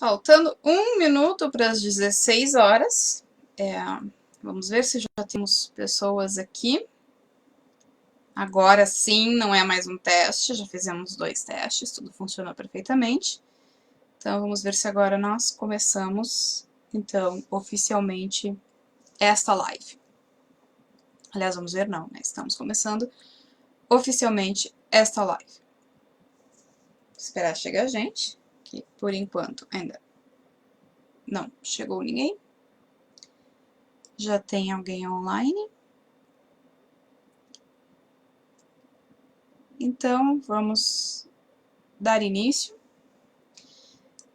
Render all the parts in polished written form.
Faltando 1 minuto para as 16 horas. Vamos ver se já temos pessoas aqui. Agora sim, não é mais um teste, já fizemos 2 testes, tudo funcionou perfeitamente. Então, vamos ver se agora nós começamos, então, oficialmente, esta live. Aliás, vamos ver, não, né? Estamos começando oficialmente esta live. Vou esperar chegar a gente, que por enquanto ainda não chegou ninguém. Já tem alguém online. Então, vamos dar início.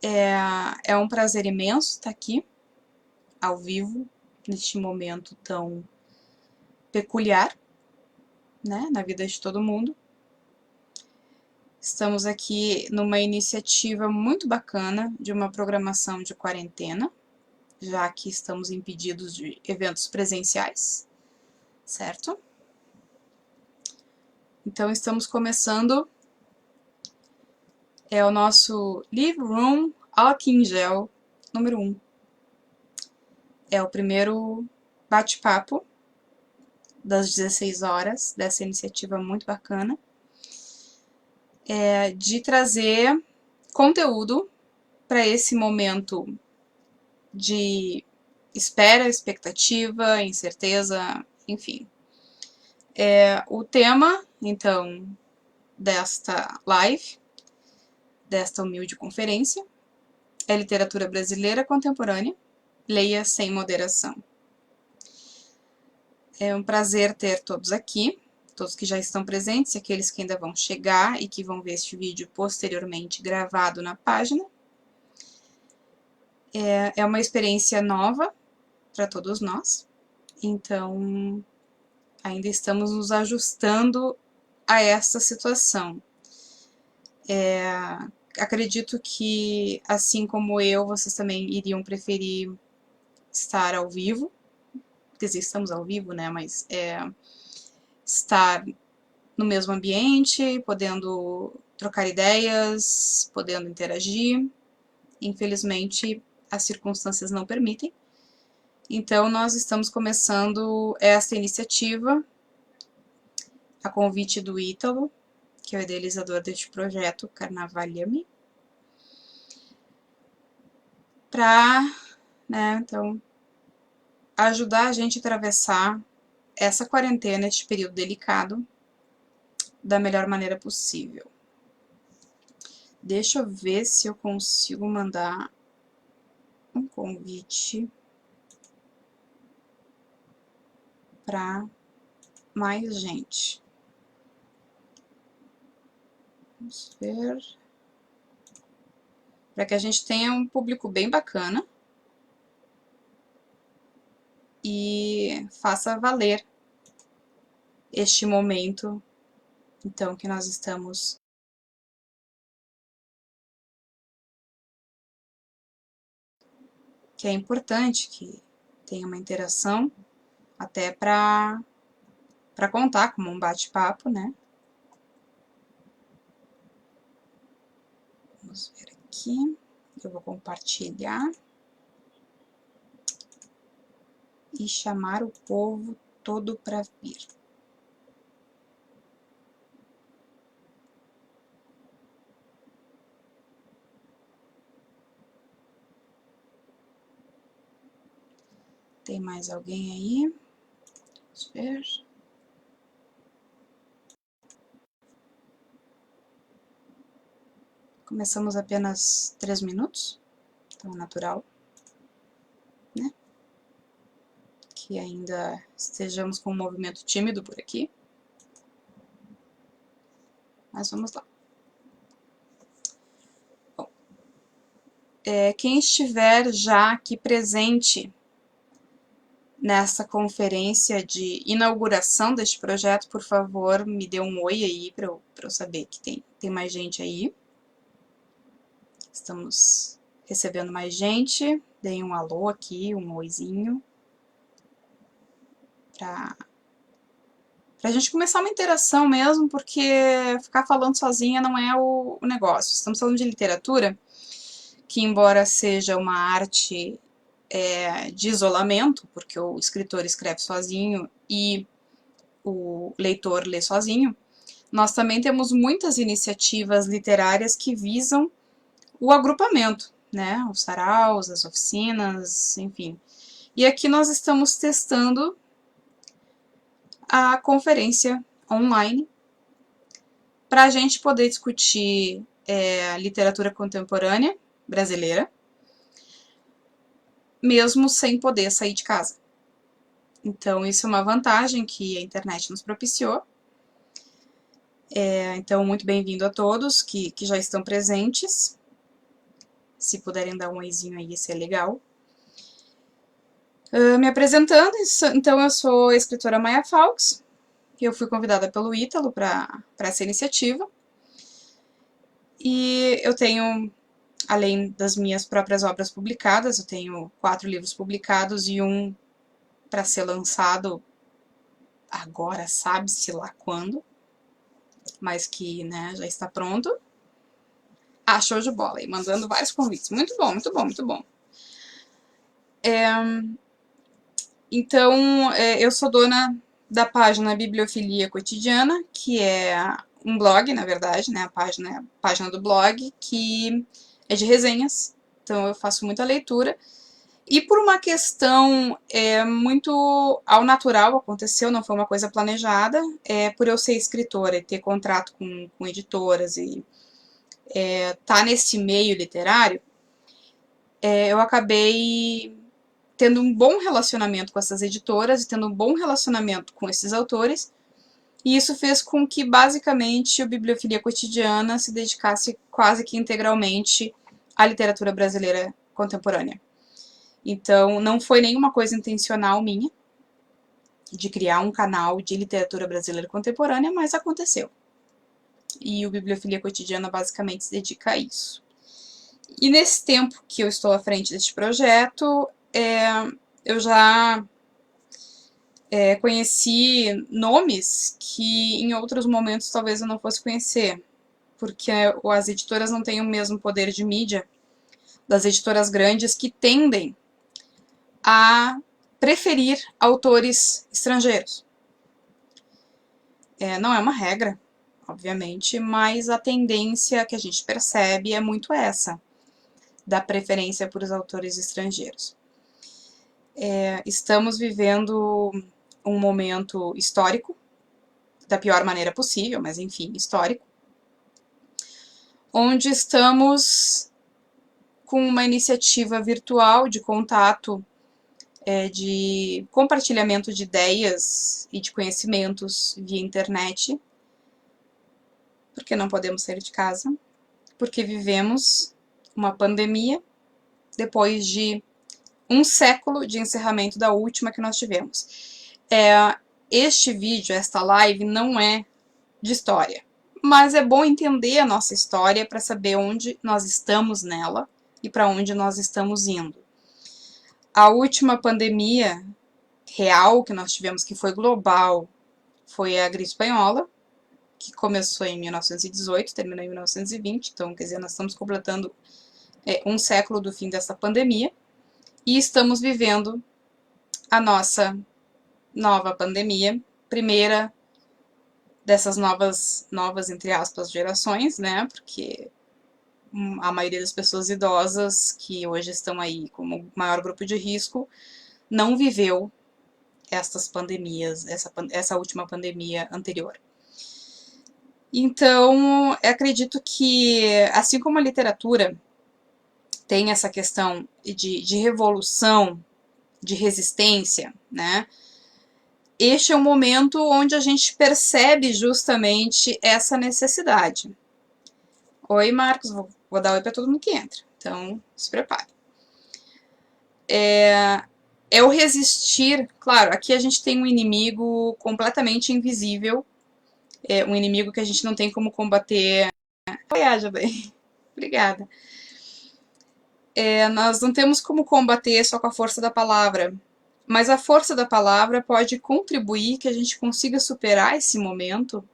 É um prazer imenso estar aqui, ao vivo, neste momento tão peculiar, né, na vida de todo mundo. Estamos aqui numa iniciativa muito bacana de uma programação de quarentena, já que estamos impedidos de eventos presenciais, certo? Então, estamos começando o nosso Live Room Álcool em Gel número 1. É o primeiro bate-papo das 16 horas dessa iniciativa muito bacana, de trazer conteúdo para esse momento de espera, expectativa, incerteza, enfim. O tema, então, desta live, desta humilde conferência, é literatura brasileira contemporânea, leia sem moderação. É um prazer ter todos aqui, todos que já estão presentes e aqueles que ainda vão chegar e que vão ver este vídeo posteriormente gravado na página. É uma experiência nova para todos nós, então ainda estamos nos ajustando a essa situação. Acredito que, assim como eu, vocês também iriam preferir estar ao vivo, quer dizer, estamos ao vivo, né, mas estar no mesmo ambiente, podendo trocar ideias, podendo interagir. Infelizmente, as circunstâncias não permitem. Então, nós estamos começando esta iniciativa, a convite do Ítalo, que é o idealizador deste projeto, Carnavaliame, para, né, então, ajudar a gente a atravessar essa quarentena, este período delicado, da melhor maneira possível. Deixa eu ver se eu consigo mandar um convite para mais gente. Vamos ver. Para que a gente tenha um público bem bacana e faça valer este momento, então, que nós estamos que é importante que tenha uma interação, até para contar como um bate-papo, né? Vamos ver aqui, eu vou compartilhar e chamar o povo todo para vir. Tem mais alguém aí? Vamos ver. Começamos apenas 3 minutos, então é natural, né? Que ainda estejamos com um movimento tímido por aqui. Mas vamos lá. Bom, quem estiver já aqui presente nessa conferência de inauguração deste projeto, por favor, me dê um oi aí para eu saber que tem mais gente aí. Estamos recebendo mais gente. Deem um alô aqui, um oizinho. Para a gente começar uma interação mesmo, porque ficar falando sozinha não é o negócio. Estamos falando de literatura, que embora seja uma arte de isolamento, porque o escritor escreve sozinho e o leitor lê sozinho, nós também temos muitas iniciativas literárias que visam o agrupamento, né? Os saraus, as oficinas, enfim. E aqui nós estamos testando a conferência online para a gente poder discutir literatura contemporânea brasileira, mesmo sem poder sair de casa. Então, isso é uma vantagem que a internet nos propiciou. Então, muito bem-vindo a todos que já estão presentes. Se puderem dar um oizinho aí, isso é legal. Me apresentando, então eu sou a escritora Maia Fawkes. Eu fui convidada pelo Ítalo para essa iniciativa. E eu tenho, além das minhas próprias obras publicadas, eu tenho 4 livros publicados e um para ser lançado agora, sabe-se lá quando, mas que, né, já está pronto. Show de bola, e mandando vários convites. Muito bom, muito bom, muito bom. Então, eu sou dona da página Bibliofilia Cotidiana, que é um blog, na verdade, né, a página do blog, que é de resenhas, então eu faço muita leitura. E por uma questão muito ao natural, aconteceu, não foi uma coisa planejada, por eu ser escritora e ter contrato com editoras e tá nesse meio literário, eu acabei tendo um bom relacionamento com essas editoras e tendo um bom relacionamento com esses autores, e isso fez com que, basicamente, o Bibliofilia Cotidiana se dedicasse quase que integralmente à literatura brasileira contemporânea. Então, não foi nenhuma coisa intencional minha de criar um canal de literatura brasileira contemporânea, mas aconteceu. E o Bibliofilia Cotidiana basicamente se dedica a isso. E nesse tempo que eu estou à frente deste projeto, eu já conheci nomes que em outros momentos talvez eu não fosse conhecer, porque as editoras não têm o mesmo poder de mídia das editoras grandes, que tendem a preferir autores estrangeiros. Não é uma regra, obviamente, mas a tendência que a gente percebe é muito essa, da preferência por os autores estrangeiros. Estamos vivendo um momento histórico, da pior maneira possível, mas enfim, histórico, onde estamos com uma iniciativa virtual de contato, de compartilhamento de ideias e de conhecimentos via internet, porque não podemos sair de casa, porque vivemos uma pandemia depois de um século de encerramento da última que nós tivemos. Este vídeo, esta live, não é de história, mas é bom entender a nossa história para saber onde nós estamos nela e para onde nós estamos indo. A última pandemia real que nós tivemos, que foi global, foi a gripe espanhola, que começou em 1918, terminou em 1920, então, quer dizer, nós estamos completando um século do fim dessa pandemia, e estamos vivendo a nossa nova pandemia, primeira dessas novas, entre aspas, gerações, né, porque a maioria das pessoas idosas que hoje estão aí como maior grupo de risco não viveu estas pandemias, essa última pandemia anterior. Então, eu acredito que, assim como a literatura tem essa questão de revolução, de resistência, né? Este é um momento onde a gente percebe justamente essa necessidade. Oi, Marcos, vou dar oi para todo mundo que entra, então se prepare. É o resistir, claro, aqui a gente tem um inimigo completamente invisível, um inimigo que a gente não tem como combater. Oi, bem. Obrigada. Nós não temos como combater só com a força da palavra, mas a força da palavra pode contribuir que a gente consiga superar esse momento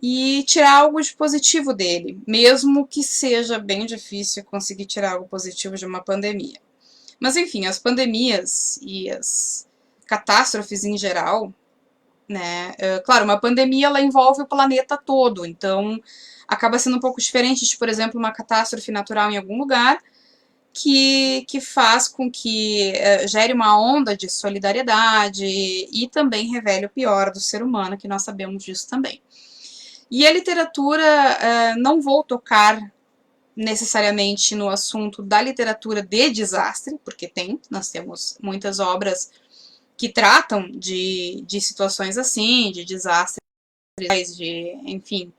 e tirar algo de positivo dele, mesmo que seja bem difícil conseguir tirar algo positivo de uma pandemia. Mas enfim, as pandemias e as catástrofes em geral, né? Claro, uma pandemia ela envolve o planeta todo, então acaba sendo um pouco diferente de, por exemplo, uma catástrofe natural em algum lugar, que faz com que gere uma onda de solidariedade e também revele o pior do ser humano, que nós sabemos disso também. E a literatura, não vou tocar necessariamente no assunto da literatura de desastre, porque nós temos muitas obras que tratam de situações assim, de desastres, enfim,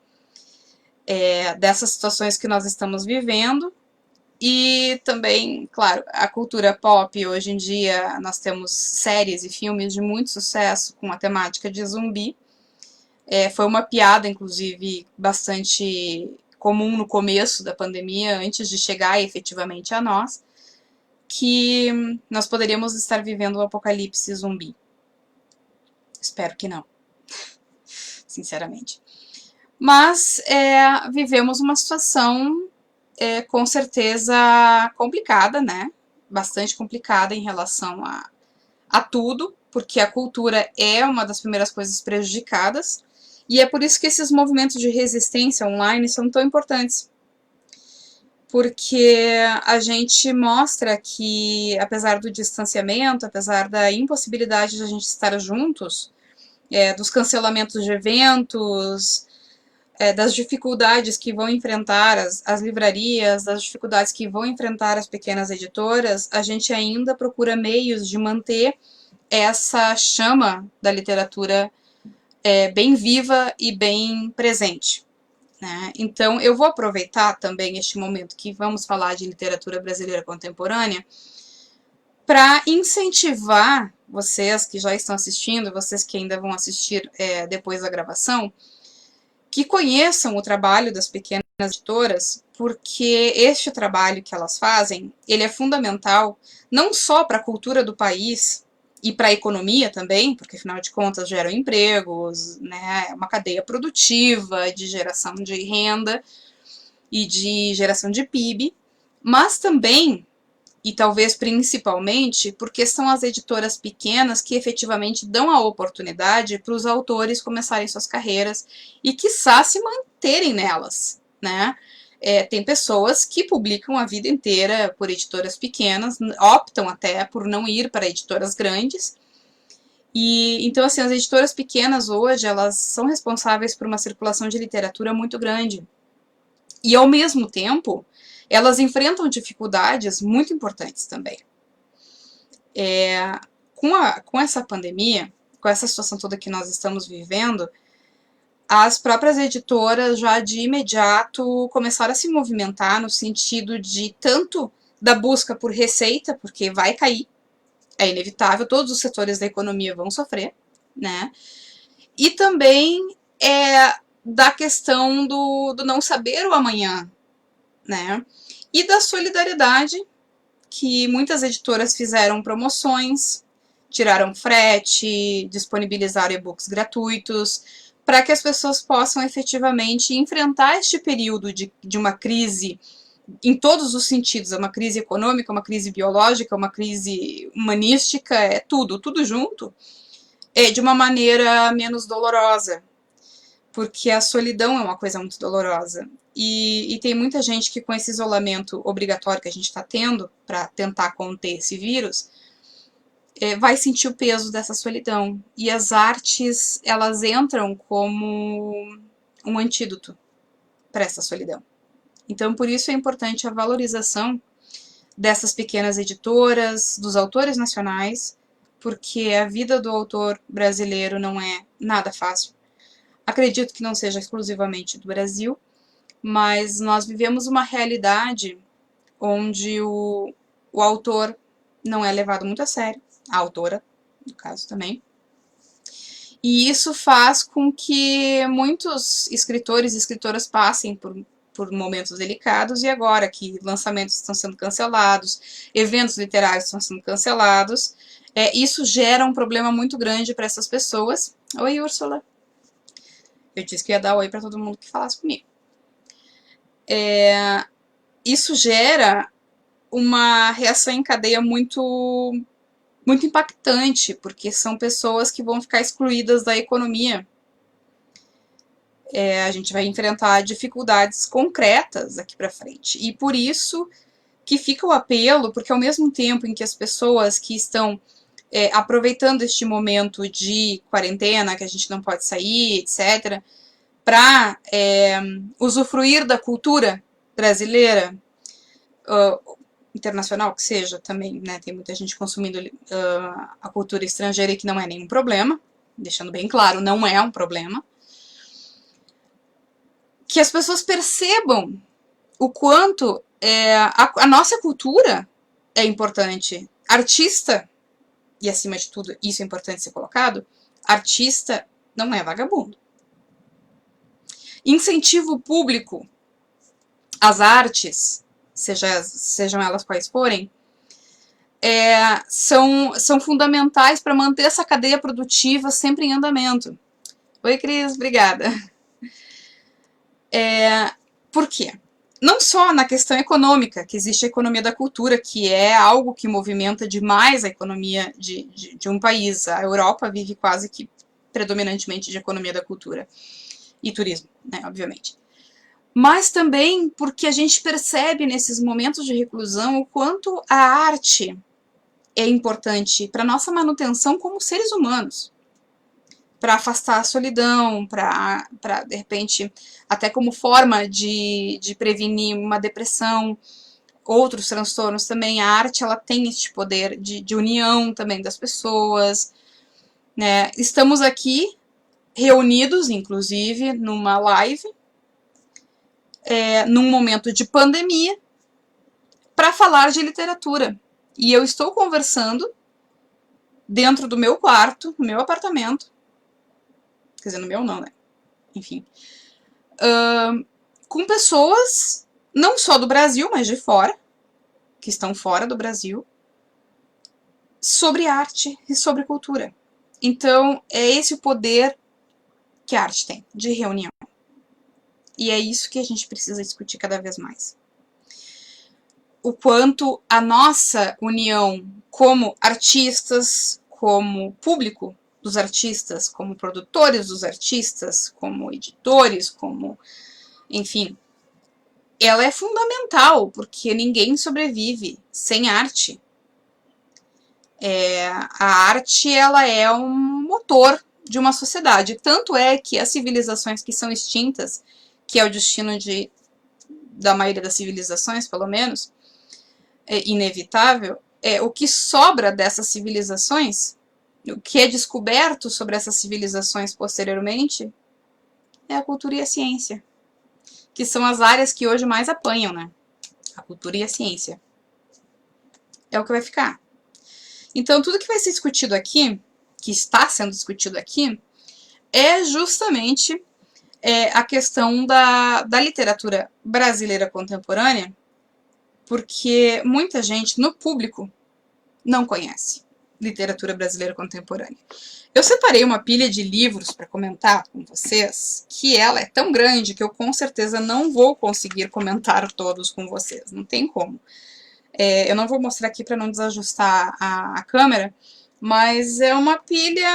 dessas situações que nós estamos vivendo. E também, claro, a cultura pop, hoje em dia nós temos séries e filmes de muito sucesso com a temática de zumbi. Foi uma piada, inclusive, bastante comum no começo da pandemia, antes de chegar efetivamente a nós, que nós poderíamos estar vivendo um apocalipse zumbi. Espero que não, sinceramente. Mas vivemos uma situação com certeza complicada, né? Bastante complicada em relação a tudo, porque a cultura é uma das primeiras coisas prejudicadas, e é por isso que esses movimentos de resistência online são tão importantes. Porque a gente mostra que, apesar do distanciamento, apesar da impossibilidade de a gente estar juntos, dos cancelamentos de eventos, das dificuldades que vão enfrentar as livrarias, das dificuldades que vão enfrentar as pequenas editoras, a gente ainda procura meios de manter essa chama da literatura bem viva e bem presente. Né? Então, eu vou aproveitar também este momento que vamos falar de literatura brasileira contemporânea para incentivar vocês que já estão assistindo, vocês que ainda vão assistir depois da gravação, que conheçam o trabalho das pequenas editoras, porque este trabalho que elas fazem, ele é fundamental não só para a cultura do país e para a economia também, porque afinal de contas geram empregos, né, uma cadeia produtiva de geração de renda e de geração de PIB, mas também, e talvez principalmente, porque são as editoras pequenas que efetivamente dão a oportunidade para os autores começarem suas carreiras e, quiçá, se manterem nelas, né? Tem pessoas que publicam a vida inteira por editoras pequenas, optam até por não ir para editoras grandes. E então, assim, as editoras pequenas hoje, elas são responsáveis por uma circulação de literatura muito grande. E, ao mesmo tempo, elas enfrentam dificuldades muito importantes também. Com essa pandemia, com essa situação toda que nós estamos vivendo, as próprias editoras já de imediato começaram a se movimentar no sentido de tanto da busca por receita, porque vai cair, é inevitável, todos os setores da economia vão sofrer, né? E também da questão do não saber o amanhã, né? E da solidariedade, que muitas editoras fizeram promoções, tiraram frete, disponibilizaram e-books gratuitos, para que as pessoas possam efetivamente enfrentar este período de uma crise em todos os sentidos, é uma crise econômica, uma crise biológica, uma crise humanística, tudo junto, de uma maneira menos dolorosa, porque a solidão é uma coisa muito dolorosa. E tem muita gente que, com esse isolamento obrigatório que a gente está tendo para tentar conter esse vírus, vai sentir o peso dessa solidão. E as artes, elas entram como um antídoto para essa solidão. Então, por isso é importante a valorização dessas pequenas editoras, dos autores nacionais, porque a vida do autor brasileiro não é nada fácil. Acredito que não seja exclusivamente do Brasil, mas nós vivemos uma realidade onde o autor não é levado muito a sério, a autora, no caso também, e isso faz com que muitos escritores e escritoras passem por momentos delicados, e agora que lançamentos estão sendo cancelados, eventos literários estão sendo cancelados, isso gera um problema muito grande para essas pessoas. Oi, Úrsula. Eu disse que ia dar oi para todo mundo que falasse comigo. Isso gera uma reação em cadeia muito impactante, porque são pessoas que vão ficar excluídas da economia. A gente vai enfrentar dificuldades concretas aqui para frente. E por isso que fica o apelo, porque ao mesmo tempo em que as pessoas que estão aproveitando este momento de quarentena, que a gente não pode sair, etc., para usufruir da cultura brasileira, internacional que seja também, né? Tem muita gente consumindo a cultura estrangeira e que não é nenhum problema, deixando bem claro, não é um problema. Que as pessoas percebam o quanto a nossa cultura é importante. Artista, e acima de tudo, isso é importante ser colocado, artista não é vagabundo. Incentivo público às artes, sejam elas quais forem, são fundamentais para manter essa cadeia produtiva sempre em andamento. Oi, Cris, obrigada. Por quê? Não só na questão econômica, que existe a economia da cultura, que é algo que movimenta demais a economia de um país. A Europa vive quase que predominantemente de economia da cultura e turismo, né, obviamente. Mas também porque a gente percebe nesses momentos de reclusão o quanto a arte é importante para nossa manutenção como seres humanos, para afastar a solidão, para de repente, até como forma de prevenir uma depressão, outros transtornos também. A arte, ela tem esse poder de união também das pessoas, né? Estamos aqui reunidos, inclusive, numa live, num momento de pandemia, para falar de literatura. E eu estou conversando dentro do meu quarto, no meu apartamento, quer dizer, no meu não, né? Enfim. Com pessoas, não só do Brasil, mas de fora, que estão fora do Brasil, sobre arte e sobre cultura. Então, é esse o poder que a arte tem, de reunião. E é isso que a gente precisa discutir cada vez mais. O quanto a nossa união como artistas, como público dos artistas, como produtores dos artistas, como editores, como, enfim, ela é fundamental, porque ninguém sobrevive sem arte. A arte, ela é um motor de uma sociedade. Tanto é que as civilizações que são extintas, que é o destino da maioria das civilizações, pelo menos, é inevitável, o que sobra dessas civilizações, o que é descoberto sobre essas civilizações posteriormente, é a cultura e a ciência, que são as áreas que hoje mais apanham, né? A cultura e a ciência. É o que vai ficar. Então, tudo que vai ser discutido aqui, que está sendo discutido aqui, é justamente a questão da literatura brasileira contemporânea, porque muita gente no público não conhece literatura brasileira contemporânea. Eu separei uma pilha de livros para comentar com vocês, que ela é tão grande que eu com certeza não vou conseguir comentar todos com vocês, não tem como. Eu não vou mostrar aqui para não desajustar a câmera, mas é uma pilha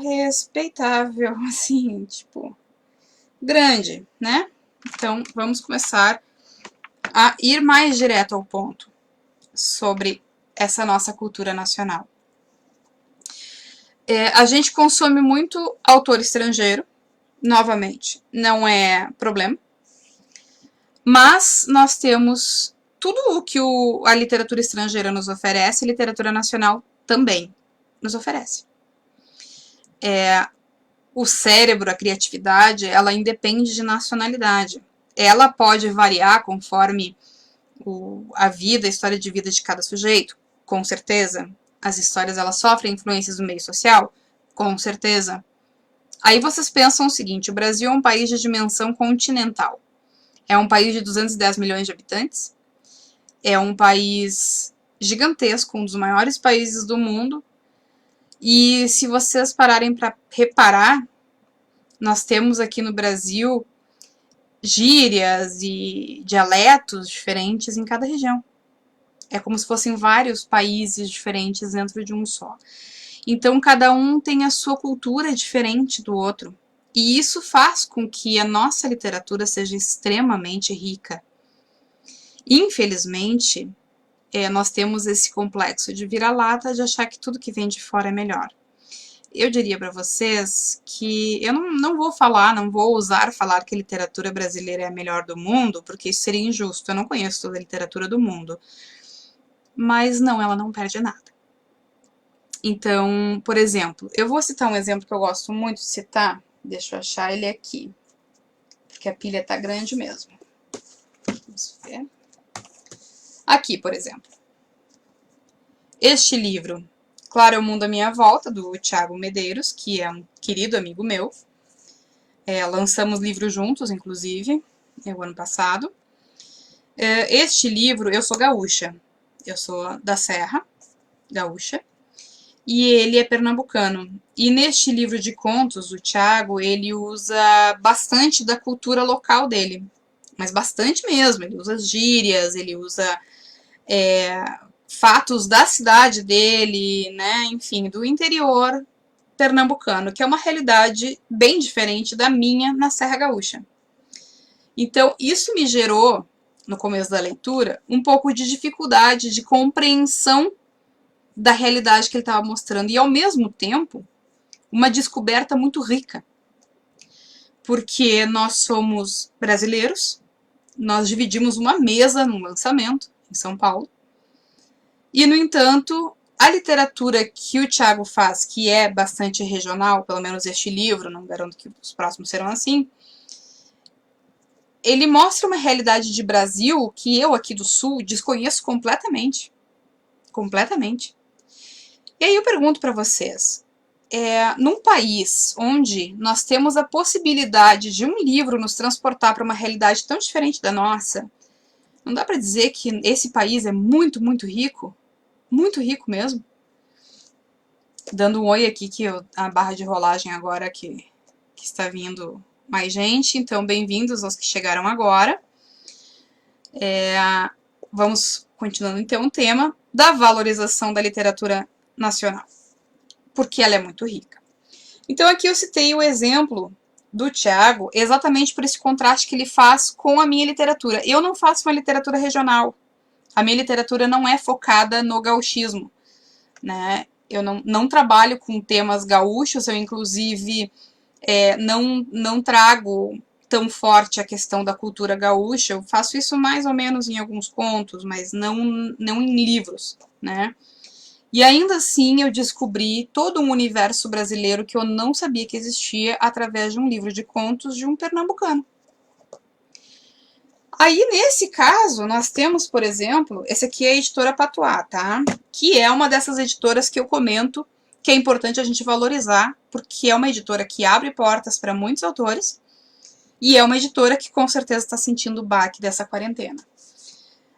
respeitável, assim, tipo, grande, né? Então, vamos começar a ir mais direto ao ponto sobre essa nossa cultura nacional. A gente consome muito autor estrangeiro, novamente, não é problema, mas nós temos tudo o que a literatura estrangeira nos oferece, a literatura nacional também nos oferece. O cérebro, a criatividade, ela independe de nacionalidade. Ela pode variar conforme a vida, a história de vida de cada sujeito, com certeza. As histórias, elas sofrem influências do meio social, com certeza. Aí vocês pensam o seguinte, o Brasil é um país de dimensão continental. É um país de 210 milhões de habitantes. É um país gigantesco, um dos maiores países do mundo. E se vocês pararem para reparar, Nós temos aqui no Brasil gírias e dialetos diferentes em cada região. É como se fossem vários países diferentes dentro de um só. Então, cada um tem a sua cultura diferente do outro. E isso faz com que a nossa literatura seja extremamente rica. Infelizmente, nós temos esse complexo de vira-lata de achar que tudo que vem de fora é melhor. Eu diria para vocês que eu não vou ousar falar que a literatura brasileira é a melhor do mundo, porque isso seria injusto. Eu não conheço toda a literatura do mundo. Mas não, ela não perde nada. Então, por exemplo, eu vou citar um exemplo que eu gosto muito de citar. Deixa eu achar ele aqui, porque a pilha tá grande mesmo. Vamos ver. Aqui, por exemplo. Este livro, Claro é o Mundo à Minha Volta, do Thiago Medeiros, que é um querido amigo meu. Lançamos livros juntos, inclusive, o ano passado. Este livro, eu sou gaúcha. Eu sou da Serra, gaúcha. E ele é pernambucano. E neste livro de contos, o Thiago, ele usa bastante da cultura local dele. Mas bastante mesmo. Ele usa gírias, ele usa fatos da cidade dele, né? Enfim, do interior pernambucano, que é uma realidade bem diferente da minha na Serra Gaúcha. Então, isso me gerou, no começo da leitura, um pouco de dificuldade de compreensão da realidade que ele estava mostrando. E, ao mesmo tempo, uma descoberta muito rica. Porque nós somos brasileiros, nós dividimos uma mesa num lançamento em São Paulo. E, no entanto, a literatura que o Thiago faz, que é bastante regional, pelo menos este livro, não garanto que os próximos serão assim, ele mostra uma realidade de Brasil que eu, aqui do Sul, desconheço completamente. Completamente. E aí eu pergunto para vocês, num país onde nós temos a possibilidade de um livro nos transportar para uma realidade tão diferente da nossa, não dá para dizer que esse país é muito, muito rico? Muito rico mesmo. Dando um oi aqui, que a barra de rolagem agora que está vindo mais gente. Então, bem-vindos aos que chegaram agora. Vamos continuando, então, o tema da valorização da literatura nacional. Porque ela é muito rica. Então, aqui eu citei o exemplo do Thiago exatamente por esse contraste que ele faz com a minha literatura. Eu não faço uma literatura regional. A minha literatura não é focada no gauchismo, né? Eu não trabalho com temas gaúchos, eu inclusive não trago tão forte a questão da cultura gaúcha. Eu faço isso mais ou menos em alguns contos, mas não em livros, né? E ainda assim eu descobri todo um universo brasileiro que eu não sabia que existia através de um livro de contos de um pernambucano. Aí, nesse caso, nós temos, por exemplo, esse aqui é a editora Patuá, tá? Que é uma dessas editoras que eu comento que é importante a gente valorizar, porque é uma editora que abre portas para muitos autores e é uma editora que com certeza está sentindo o baque dessa quarentena.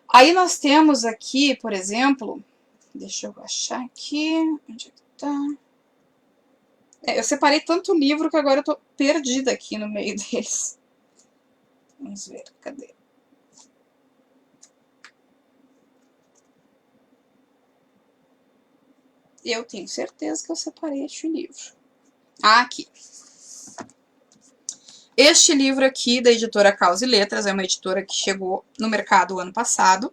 Aí nós temos aqui, por exemplo, deixa eu achar aqui, onde é que tá? Eu separei tanto livro que agora eu tô perdida aqui no meio deles. Vamos ver, cadê? Eu tenho certeza que eu separei este livro. Aqui. Este livro aqui, da editora Caos e Letras, é uma editora que chegou no mercado o ano passado.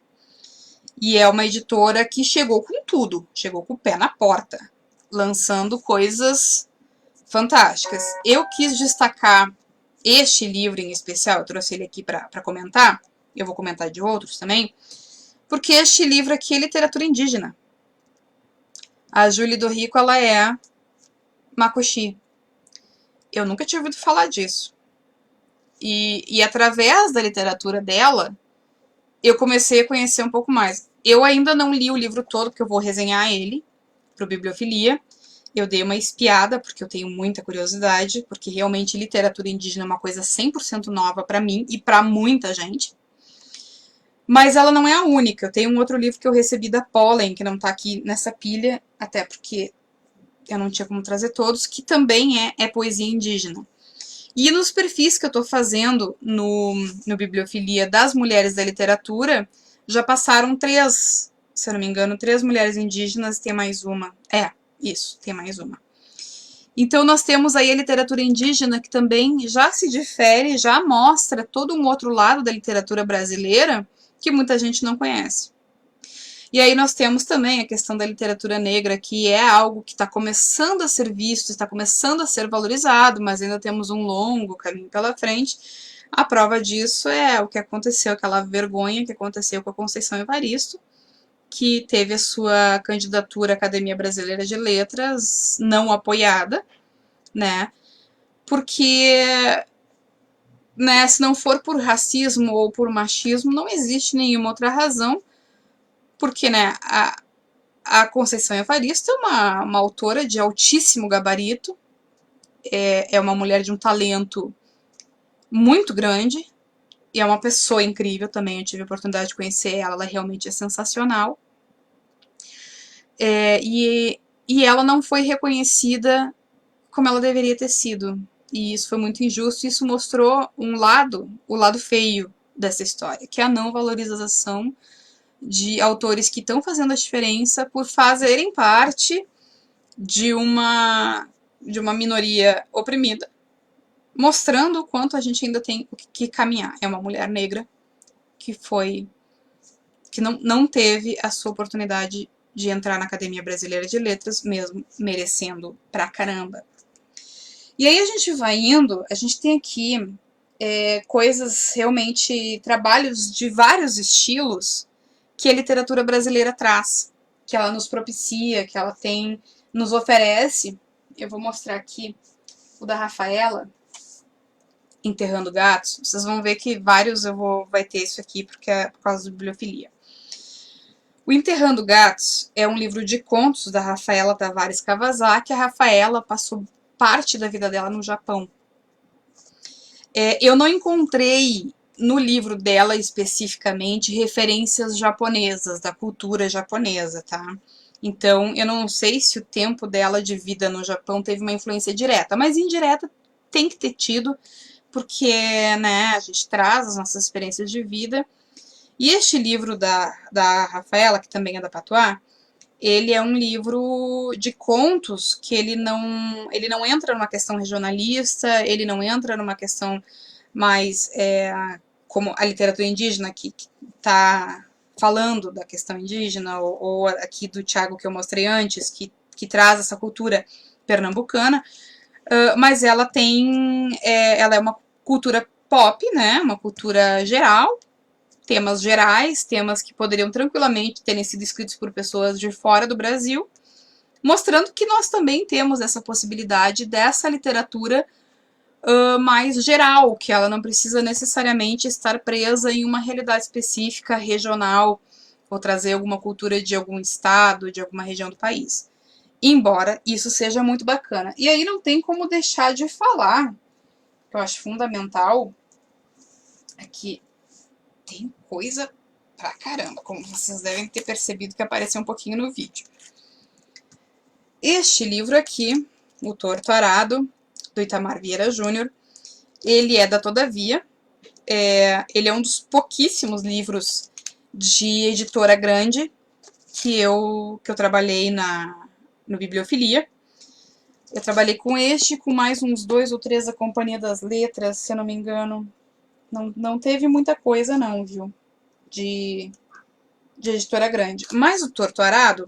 E é uma editora que chegou com tudo. Chegou com o pé na porta. Lançando coisas fantásticas. Eu quis destacar este livro em especial. Eu trouxe ele aqui para comentar. Eu vou comentar de outros também. Porque este livro aqui é literatura indígena. A Júlia do Rico, ela é Macuxi. Eu nunca tinha ouvido falar disso. E através da literatura dela, eu comecei a conhecer um pouco mais. Eu ainda não li o livro todo, porque eu vou resenhar ele para o Bibliofilia. Eu dei uma espiada, porque eu tenho muita curiosidade, porque realmente literatura indígena é uma coisa 100% nova para mim e para muita gente. Mas ela não é a única. Eu tenho um outro livro que eu recebi da Pollen, que não está aqui nessa pilha, até porque eu não tinha como trazer todos, que também é poesia indígena. E nos perfis que eu estou fazendo no Bibliofilia das mulheres da literatura, já passaram 3, se eu não me engano, 3 mulheres indígenas e tem mais uma. Isso, tem mais uma. Então nós temos aí a literatura indígena que também já se difere, já mostra todo um outro lado da literatura brasileira que muita gente não conhece. E aí nós temos também a questão da literatura negra, que é algo que está começando a ser visto, está começando a ser valorizado, mas ainda temos um longo caminho pela frente. A prova disso é o que aconteceu, aquela vergonha que aconteceu com a Conceição Evaristo, que teve a sua candidatura à Academia Brasileira de Letras não apoiada, né? Porque, né, se não for por racismo ou por machismo, não existe nenhuma outra razão, porque, né, a Conceição Evaristo é uma autora de altíssimo gabarito, é uma mulher de um talento muito grande, e é uma pessoa incrível também, eu tive a oportunidade de conhecer ela, ela realmente é sensacional. E ela não foi reconhecida como ela deveria ter sido. E isso foi muito injusto, e isso mostrou o lado feio dessa história, que é a não valorização de autores que estão fazendo a diferença por fazerem parte de uma minoria oprimida, mostrando o quanto a gente ainda tem que caminhar. É uma mulher negra que não teve a sua oportunidade de entrar na Academia Brasileira de Letras, mesmo merecendo pra caramba. E aí a gente vai indo, a gente tem aqui coisas realmente, trabalhos de vários estilos que a literatura brasileira traz, que ela nos propicia, que ela nos oferece. Eu vou mostrar aqui o da Rafaela, Enterrando Gatos. Vocês vão ver que vários vai ter isso aqui porque é por causa da bibliofilia. O Enterrando Gatos é um livro de contos da Rafaela Tavares Kawasaki. A Rafaela passou parte da vida dela no Japão. Eu não encontrei no livro dela especificamente referências japonesas, da cultura japonesa, tá? Então, eu não sei se o tempo dela de vida no Japão teve uma influência direta, mas indireta tem que ter tido, porque, né, a gente traz as nossas experiências de vida. E este livro da Rafaela, que também é da Patois, ele é um livro de contos que ele não entra numa questão regionalista, ele não entra numa questão mais como a literatura indígena, que está falando da questão indígena, ou aqui do Tiago que eu mostrei antes, que traz essa cultura pernambucana, mas ela é uma cultura pop, né, uma cultura geral, temas gerais, temas que poderiam tranquilamente terem sido escritos por pessoas de fora do Brasil, mostrando que nós também temos essa possibilidade dessa literatura mais geral, que ela não precisa necessariamente estar presa em uma realidade específica, regional, ou trazer alguma cultura de algum estado, de alguma região do país. Embora isso seja muito bacana. E aí não tem como deixar de falar, que eu acho fundamental, é que tem coisa pra caramba, como vocês devem ter percebido que apareceu um pouquinho no vídeo. Este livro aqui, O Torto Arado, do Itamar Vieira Júnior, ele é da Todavia, ele é um dos pouquíssimos livros de editora grande que eu trabalhei no Bibliofilia. Eu trabalhei com este, com mais uns 2 ou 3 da Companhia das Letras, se eu não me engano. Não teve muita coisa não, viu? De editora grande. Mas o Torto Arado,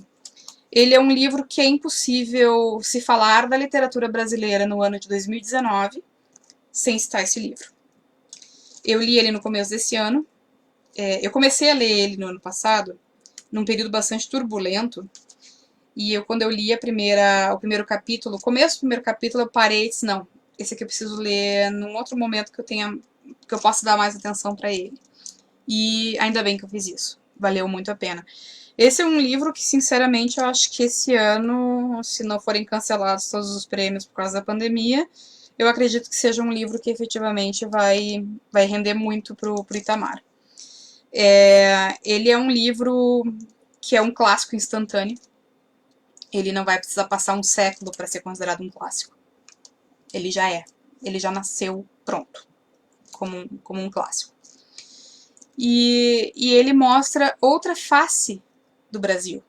ele é um livro que é impossível se falar da literatura brasileira no ano de 2019 sem citar esse livro. Eu li ele no começo desse ano. Eu comecei a ler ele no ano passado, num período bastante turbulento. E quando eu li o primeiro capítulo, o começo do primeiro capítulo, eu parei e disse, não, esse aqui eu preciso ler num outro momento que eu possa dar mais atenção para ele. E ainda bem que eu fiz isso. Valeu muito a pena. Esse é um livro que, sinceramente, eu acho que esse ano, se não forem cancelados todos os prêmios por causa da pandemia, eu acredito que seja um livro que efetivamente vai render muito pro Itamar. Ele é um livro que é um clássico instantâneo. Ele não vai precisar passar um século para ser considerado um clássico. Ele já é. Ele já nasceu pronto, como um clássico. E ele mostra outra face do Brasil,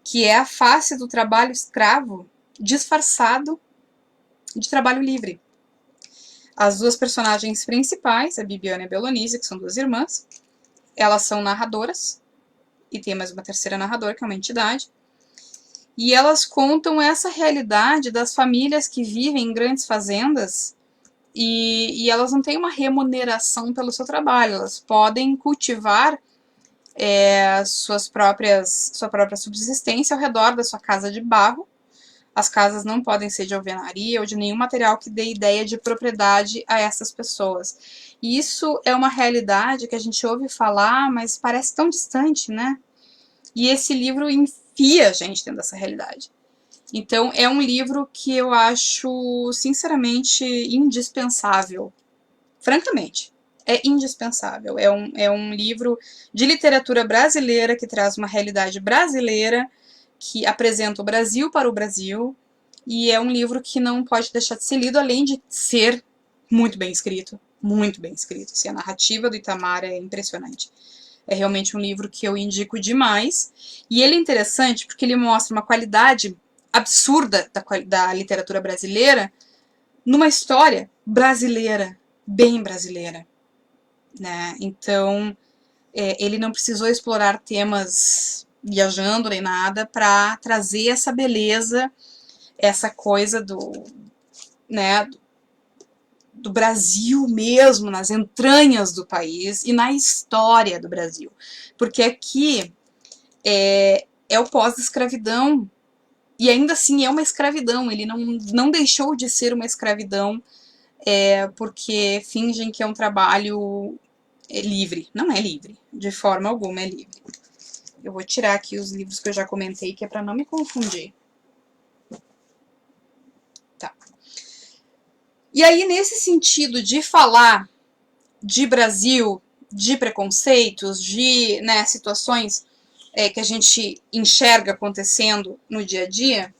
que é a face do trabalho escravo disfarçado de trabalho livre. As duas personagens principais, a Bibiana e a Belonise, que são duas irmãs, elas são narradoras, e tem mais uma terceira narradora, que é uma entidade, e elas contam essa realidade das famílias que vivem em grandes fazendas e elas não têm uma remuneração pelo seu trabalho, elas podem cultivar sua própria subsistência ao redor da sua casa de barro. As casas não podem ser de alvenaria ou de nenhum material que dê ideia de propriedade a essas pessoas. E isso é uma realidade que a gente ouve falar, mas parece tão distante, né? E esse livro enfia a gente dentro dessa realidade. Então, é um livro que eu acho, sinceramente, indispensável. Francamente, é indispensável. É um livro de literatura brasileira que traz uma realidade brasileira, que apresenta o Brasil para o Brasil, e é um livro que não pode deixar de ser lido, além de ser muito bem escrito. Muito bem escrito. Assim, a narrativa do Itamar é impressionante. É realmente um livro que eu indico demais. E ele é interessante porque ele mostra uma qualidade absurda da literatura brasileira numa história brasileira, bem brasileira, né? Então, ele não precisou explorar temas viajando nem nada para trazer essa beleza, essa coisa né, do Brasil mesmo, nas entranhas do país e na história do Brasil. Porque aqui é o pós-escravidão, e ainda assim é uma escravidão, ele não deixou de ser uma escravidão porque fingem que é um trabalho livre. Não é livre, de forma alguma é livre. Eu vou tirar aqui os livros que eu já comentei, que é para não me confundir. Tá. E aí, nesse sentido de falar de Brasil, de preconceitos, de situações que a gente enxerga acontecendo no dia a dia,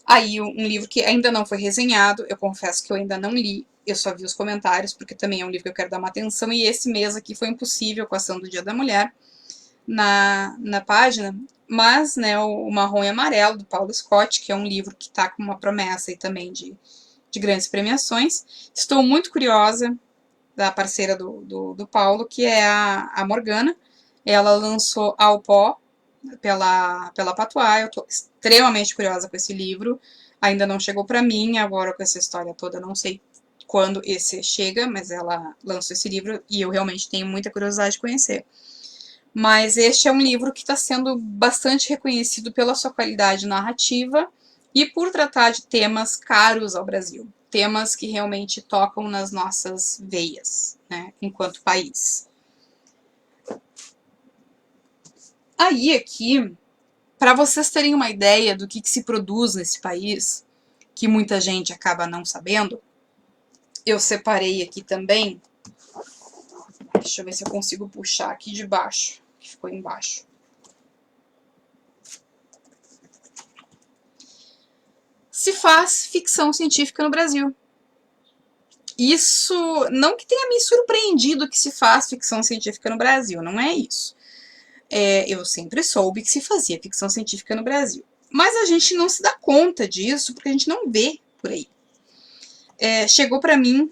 aí um livro que ainda não foi resenhado, eu confesso que eu ainda não li, eu só vi os comentários, porque também é um livro que eu quero dar uma atenção, e esse mês aqui foi impossível com a ação do Dia da Mulher na página, mas o Marrom e Amarelo, do Paulo Scott, que é um livro que está com uma promessa aí também de grandes premiações. Estou muito curiosa da parceira do Paulo, que é a Morgana. Ela lançou Ao Pó pela Patois. Eu estou extremamente curiosa com esse livro. Ainda não chegou para mim, agora com essa história toda, não sei quando esse chega, mas ela lançou esse livro e eu realmente tenho muita curiosidade de conhecer. Mas este é um livro que está sendo bastante reconhecido pela sua qualidade narrativa e por tratar de temas caros ao Brasil. Temas que realmente tocam nas nossas veias, né, enquanto país. Aí aqui, para vocês terem uma ideia do que se produz nesse país, que muita gente acaba não sabendo, eu separei aqui também, deixa eu ver se eu consigo puxar aqui de baixo, que ficou embaixo. Se faz ficção científica no Brasil. Isso, não que tenha me surpreendido que se faz ficção científica no Brasil, não é isso. Eu sempre soube que se fazia ficção científica no Brasil. Mas a gente não se dá conta disso porque a gente não vê por aí. Chegou para mim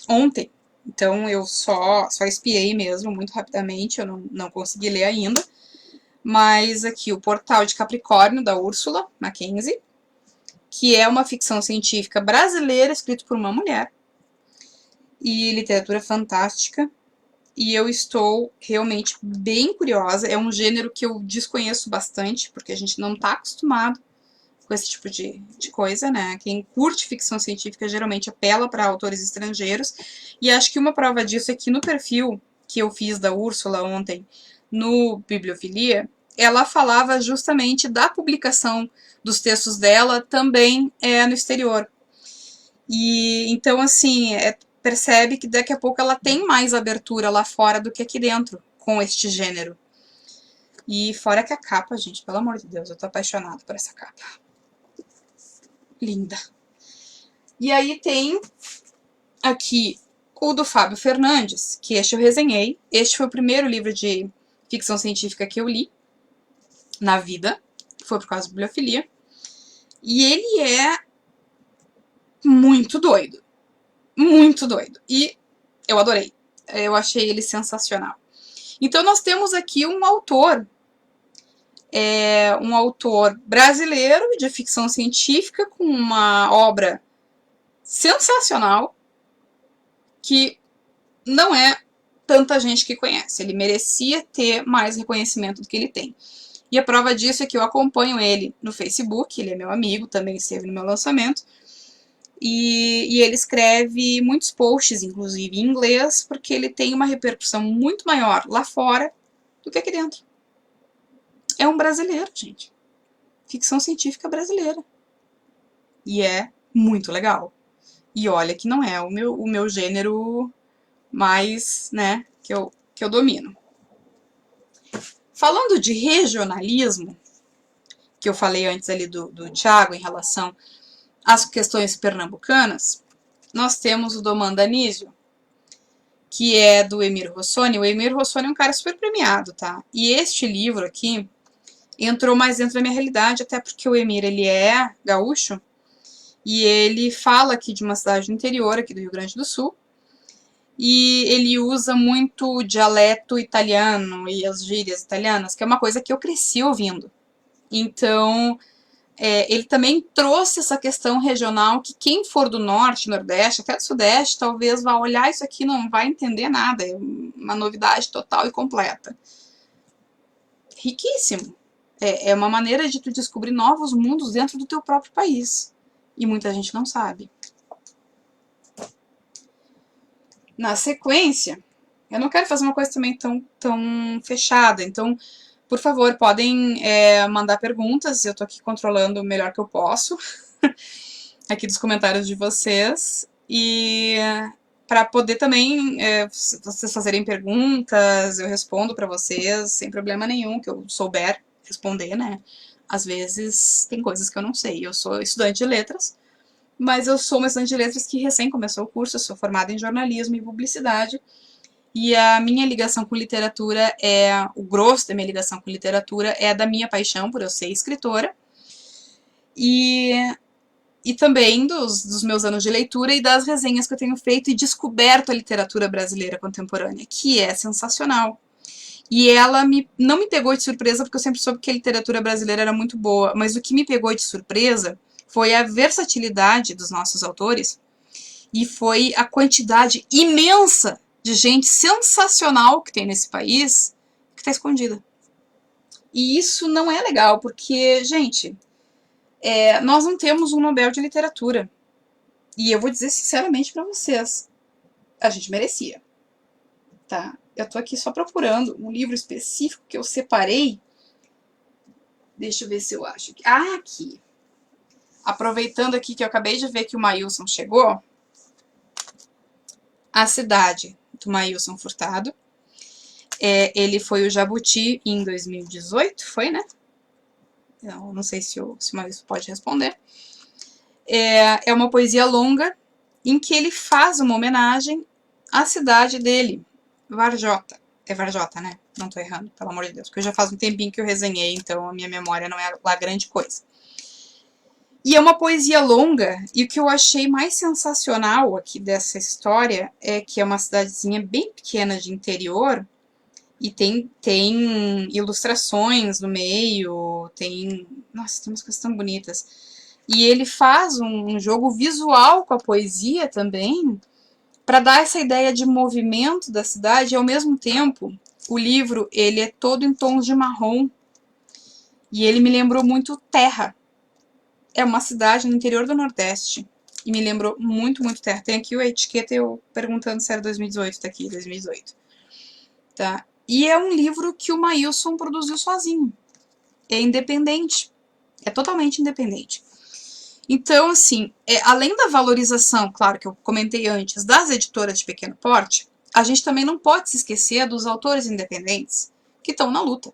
ontem, então eu só espiei mesmo, muito rapidamente, eu não consegui ler ainda. Mas aqui o Portal de Capricórnio, da Úrsula Mackenzie, que é uma ficção científica brasileira escrita por uma mulher, e literatura fantástica, e eu estou realmente bem curiosa. É um gênero que eu desconheço bastante, porque a gente não está acostumado com esse tipo de coisa, né? Quem curte ficção científica geralmente apela para autores estrangeiros, e acho que uma prova disso é que no perfil que eu fiz da Úrsula ontem, no Bibliofilia, ela falava justamente da publicação dos textos dela também no exterior. E então, assim, percebe que daqui a pouco ela tem mais abertura lá fora do que aqui dentro com este gênero. E fora que a capa, gente, pelo amor de Deus, eu tô apaixonada por essa capa. Linda. E aí tem aqui o do Fábio Fernandes, que este eu resenhei. Este foi o primeiro livro de ficção científica que eu li na vida, foi por causa da bibliofilia. E ele é muito doido. Muito doido. E eu adorei. Eu achei ele sensacional. Então nós temos aqui um autor brasileiro de ficção científica com uma obra sensacional que não é tanta gente que conhece. Ele merecia ter mais reconhecimento do que ele tem. E a prova disso é que eu acompanho ele no Facebook, ele é meu amigo, também esteve no meu lançamento. E ele escreve muitos posts, inclusive em inglês, porque ele tem uma repercussão muito maior lá fora do que aqui dentro. É um brasileiro, gente. Ficção científica brasileira. E é muito legal. E olha que não é o meu gênero mais, né, que eu domino. Falando de regionalismo, que eu falei antes ali do Thiago em relação às questões pernambucanas, nós temos o Domanda Anísio, que é do Emir Rossoni. O Emir Rossoni é um cara super premiado, tá? E este livro aqui entrou mais dentro da minha realidade, até porque o Emir, ele é gaúcho, e ele fala aqui de uma cidade do interior, aqui do Rio Grande do Sul, e ele usa muito o dialeto italiano e as gírias italianas, que é uma coisa que eu cresci ouvindo. Então, ele também trouxe essa questão regional que quem for do norte, nordeste, até do sudeste, talvez vá olhar isso aqui e não vai entender nada. É uma novidade total e completa. Riquíssimo. É uma maneira de tu descobrir novos mundos dentro do teu próprio país. E muita gente não sabe. Na sequência, eu não quero fazer uma coisa também tão fechada, então, por favor, podem mandar perguntas, eu tô aqui controlando o melhor que eu posso, aqui dos comentários de vocês, e para poder também, vocês fazerem perguntas, eu respondo para vocês, sem problema nenhum, que eu souber responder, né? Às vezes tem coisas que eu não sei, eu sou estudante de letras, mas eu sou uma estudante de letras que recém começou o curso, eu sou formada em jornalismo e publicidade, e a minha ligação com literatura o grosso da minha ligação com literatura é da minha paixão por eu ser escritora, e também dos meus anos de leitura e das resenhas que eu tenho feito e descoberto a literatura brasileira contemporânea, que é sensacional. E ela não me pegou de surpresa, porque eu sempre soube que a literatura brasileira era muito boa, mas o que me pegou de surpresa foi a versatilidade dos nossos autores e foi a quantidade imensa de gente sensacional que tem nesse país que está escondida. E isso não é legal, porque, gente, nós não temos um Nobel de Literatura. E eu vou dizer sinceramente para vocês, a gente merecia, tá? Eu tô aqui só procurando um livro específico que eu separei. Deixa eu ver se eu acho. Ah, aqui. Aproveitando aqui que eu acabei de ver que o Maílson chegou, A Cidade, do Maílson Furtado. Ele foi o Jabuti em 2018, foi, né? Eu não sei se o Maílson pode responder. É uma poesia longa em que ele faz uma homenagem à cidade dele, Varjota. É Varjota, né? Não tô errando, pelo amor de Deus. Porque já faz um tempinho que eu resenhei, então a minha memória não é lá grande coisa. E é uma poesia longa, e o que eu achei mais sensacional aqui dessa história é que é uma cidadezinha bem pequena de interior, e tem ilustrações no meio, nossa, tem umas coisas tão bonitas. E ele faz um jogo visual com a poesia também, para dar essa ideia de movimento da cidade, e ao mesmo tempo, o livro ele é todo em tons de marrom, e ele me lembrou muito Terra. É uma cidade no interior do Nordeste. E me lembrou muito, muito Terra. Tem aqui a etiqueta eu perguntando se era 2018. Tá aqui, 2018. Tá? E é um livro que o Maílson produziu sozinho. É independente. É totalmente independente. Então, assim, além da valorização, claro, que eu comentei antes, das editoras de pequeno porte, a gente também não pode se esquecer dos autores independentes que estão na luta.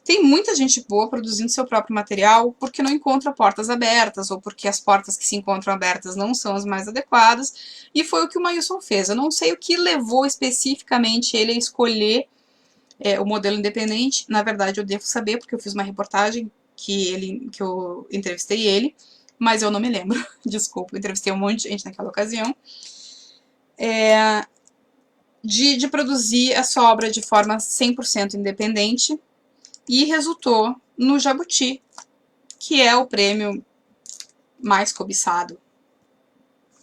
Tem muita gente boa produzindo seu próprio material porque não encontra portas abertas ou porque as portas que se encontram abertas não são as mais adequadas, e foi o que o Maílson fez. Eu não sei o que levou especificamente ele a escolher o modelo independente. Na verdade, eu devo saber porque eu fiz uma reportagem que eu entrevistei ele, mas eu não me lembro. Desculpa, eu entrevistei um monte de gente naquela ocasião. De produzir a sua obra de forma 100% independente, e resultou no Jabuti, que é o prêmio mais cobiçado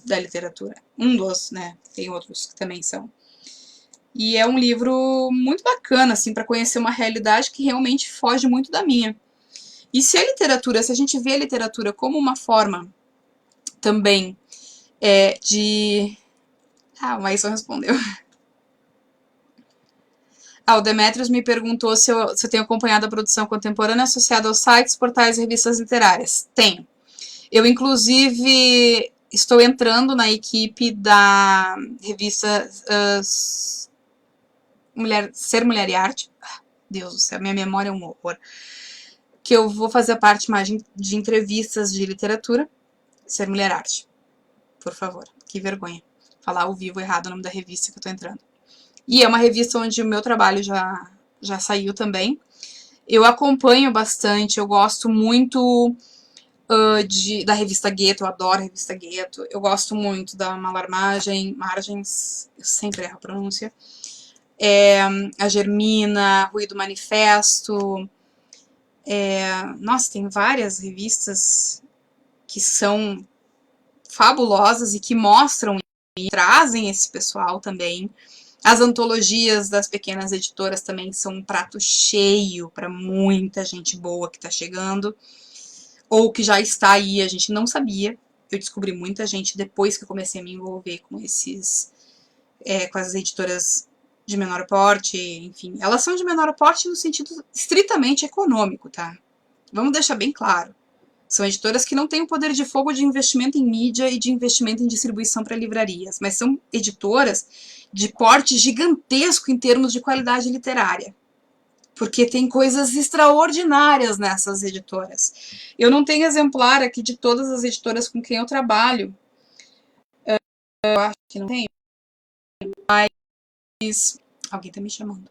da literatura. Um dos, né? Tem outros que também são. E é um livro muito bacana, assim, para conhecer uma realidade que realmente foge muito da minha. E se a gente vê a literatura como uma forma também de... Ah, o Maílson respondeu. O Demetrios me perguntou se eu tenho acompanhado a produção contemporânea associada aos sites, portais e revistas literárias. Tenho. Eu, inclusive, estou entrando na equipe da revista Ser Mulher e Arte. Deus do céu, minha memória é um horror. Que eu vou fazer parte mais de entrevistas de literatura. Ser Mulher e Arte. Por favor, que vergonha. Falar ao vivo errado o nome da revista que eu estou entrando. E é uma revista onde o meu trabalho já saiu também. Eu acompanho bastante, eu gosto muito da revista Gueto, eu adoro a revista Gueto. Eu gosto muito da Malar Margens, eu sempre erro a pronúncia. A Germina, Ruído Manifesto. Nossa, tem várias revistas que são fabulosas e que mostram e trazem esse pessoal também. As antologias das pequenas editoras também são um prato cheio para muita gente boa que está chegando, ou que já está aí, a gente não sabia. Eu descobri muita gente depois que eu comecei a me envolver com com as editoras de menor porte, enfim. Elas são de menor porte no sentido estritamente econômico, tá? Vamos deixar bem claro. São editoras que não têm o poder de fogo de investimento em mídia e de investimento em distribuição para livrarias, mas são editoras de porte gigantesco em termos de qualidade literária, porque tem coisas extraordinárias nessas editoras. Eu não tenho exemplar aqui de todas as editoras com quem eu trabalho, eu acho que não tenho, mas alguém tá me chamando.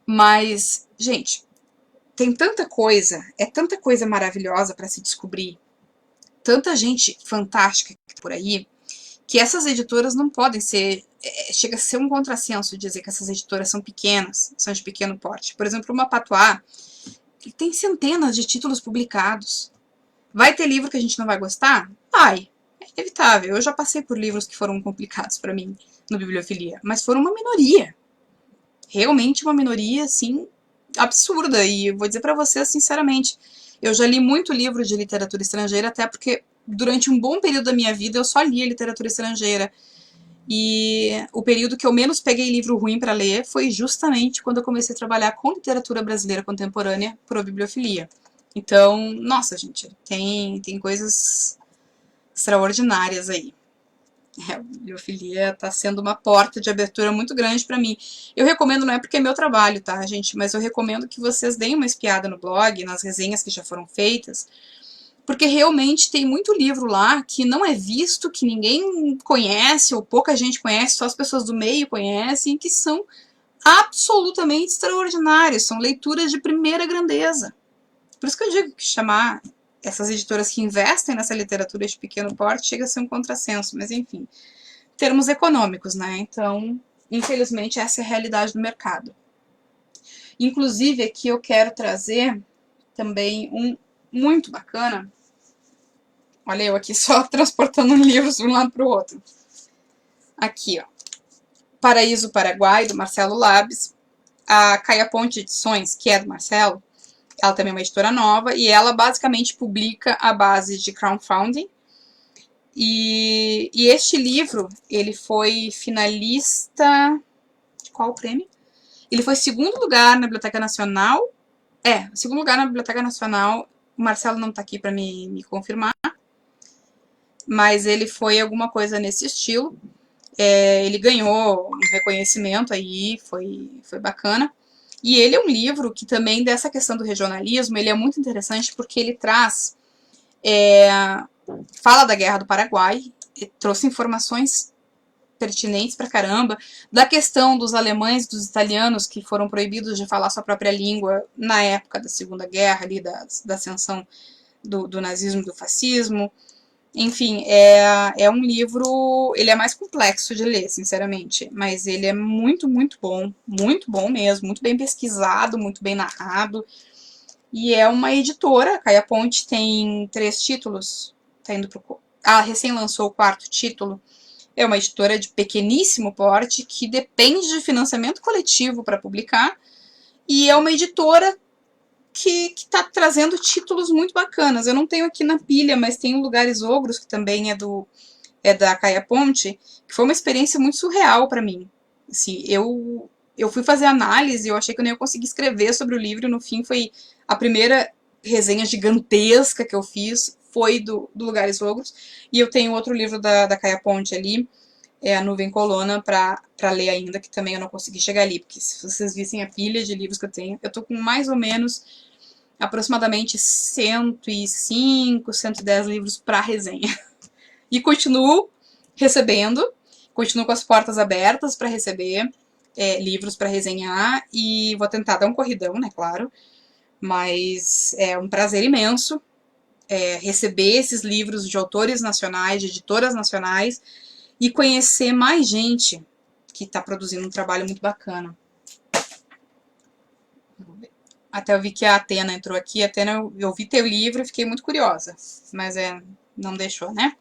Mas, gente, tem tanta coisa, é tanta coisa maravilhosa para se descobrir, tanta gente fantástica por aí, que essas editoras não podem ser... chega a ser um contrassenso dizer que essas editoras são pequenas, são de pequeno porte. Por exemplo, uma Patois tem centenas de títulos publicados. Vai ter livro que a gente não vai gostar? Vai, é inevitável. Eu já passei por livros que foram complicados para mim no Bibliofilia, mas foram uma minoria. Realmente uma minoria, assim, absurda. E eu vou dizer para vocês, sinceramente, eu já li muito livro de literatura estrangeira, até porque durante um bom período da minha vida eu só lia literatura estrangeira. E o período que eu menos peguei livro ruim para ler foi justamente quando eu comecei a trabalhar com literatura brasileira contemporânea pro Bibliofilia. Então, nossa, gente, tem coisas extraordinárias aí. A bibliofilia está sendo uma porta de abertura muito grande para mim. Eu recomendo, não é porque é meu trabalho, tá, gente? Mas eu recomendo que vocês deem uma espiada no blog, nas resenhas que já foram feitas, porque realmente tem muito livro lá que não é visto, que ninguém conhece, ou pouca gente conhece, só as pessoas do meio conhecem, que são absolutamente extraordinários, são leituras de primeira grandeza. Por isso que eu digo que chamar essas editoras que investem nessa literatura de pequeno porte chega a ser um contrassenso, mas enfim, termos econômicos, né? Então, infelizmente, essa é a realidade do mercado. Inclusive, aqui eu quero trazer também um muito bacana. Olha eu aqui só transportando livros de um lado para o outro. Aqui, ó. Paraíso Paraguai, do Marcelo Labes. A Caia Ponte Edições, que é do Marcelo, ela também é uma editora nova, e ela basicamente publica a base de crowdfunding. E este livro, ele foi finalista... de qual prêmio? Ele foi segundo lugar na Biblioteca Nacional. Segundo lugar na Biblioteca Nacional. O Marcelo não está aqui para me confirmar, mas ele foi alguma coisa nesse estilo. Ele ganhou um reconhecimento aí, foi bacana. E ele é um livro que também, dessa questão do regionalismo, ele é muito interessante porque ele traz, fala da Guerra do Paraguai, trouxe informações pertinentes pra caramba, da questão dos alemães, dos italianos que foram proibidos de falar sua própria língua na época da Segunda Guerra, ali da ascensão do nazismo e do fascismo. Enfim, é um livro, ele é mais complexo de ler, sinceramente, mas ele é muito, muito bom mesmo, muito bem pesquisado, muito bem narrado, e é uma editora, a Caia Ponte tem 3 títulos, tá indo pro... recém lançou o 4º título, é uma editora de pequeníssimo porte, que depende de financiamento coletivo para publicar, e é uma editora que está trazendo títulos muito bacanas. Eu não tenho aqui na pilha, mas tem o Lugares Ogros, que também é da Caia Ponte, que foi uma experiência muito surreal para mim. Assim, eu fui fazer análise, eu achei que eu nem ia conseguir escrever sobre o livro, e no fim foi a primeira resenha gigantesca que eu fiz, foi do Lugares Ogros, e eu tenho outro livro da Caia Ponte ali, é A Nuvem Colona, pra ler ainda, que também eu não consegui chegar ali, porque se vocês vissem a pilha de livros que eu tenho, eu tô com mais ou menos aproximadamente 105, 110 livros para resenha. E continuo recebendo, continuo com as portas abertas para receber livros para resenhar, e vou tentar dar um corridão, né, claro, mas é um prazer imenso receber esses livros de autores nacionais, de editoras nacionais, e conhecer mais gente que está produzindo um trabalho muito bacana. Até eu vi que a Atena entrou aqui. Atena, eu vi teu livro e fiquei muito curiosa, mas não deixou, né?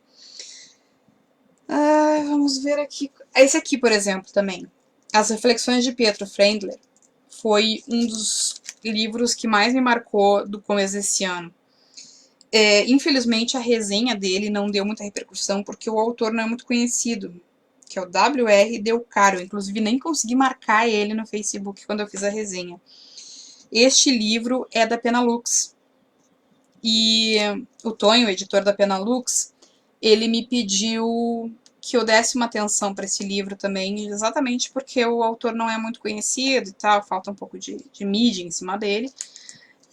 Vamos ver aqui. Esse aqui, por exemplo, também. As Reflexões de Pietro Frendler foi um dos livros que mais me marcou do começo desse ano. Infelizmente, a resenha dele não deu muita repercussão porque o autor não é muito conhecido, que é o W.R. Del Caro. Inclusive, nem consegui marcar ele no Facebook quando eu fiz a resenha. Este livro é da Penalux. E o Tonho, o editor da Penalux, ele me pediu que eu desse uma atenção para esse livro também, exatamente porque o autor não é muito conhecido e tal, falta um pouco de mídia em cima dele.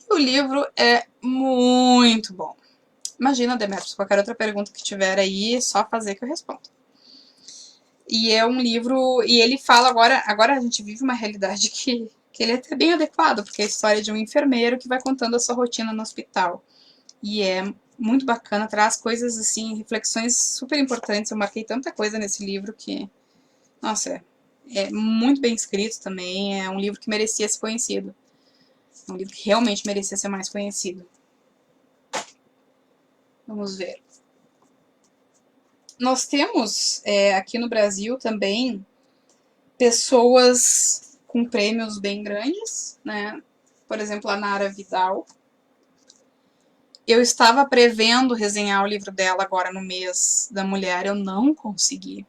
E o livro é muito bom. Imagina, Demetrius, qualquer outra pergunta que tiver aí, é só fazer que eu respondo. E é um livro, e ele fala agora a gente vive uma realidade que ele é até bem adequado, porque é a história de um enfermeiro que vai contando a sua rotina no hospital. E é muito bacana, traz coisas assim, reflexões super importantes. Eu marquei tanta coisa nesse livro que, nossa, é muito bem escrito também. É um livro que merecia ser conhecido. É um livro que realmente merecia ser mais conhecido. Vamos ver. Nós temos aqui no Brasil também pessoas com prêmios bem grandes, né? Por exemplo, a Nara Vidal. Eu estava prevendo resenhar o livro dela agora no mês da mulher, eu não consegui.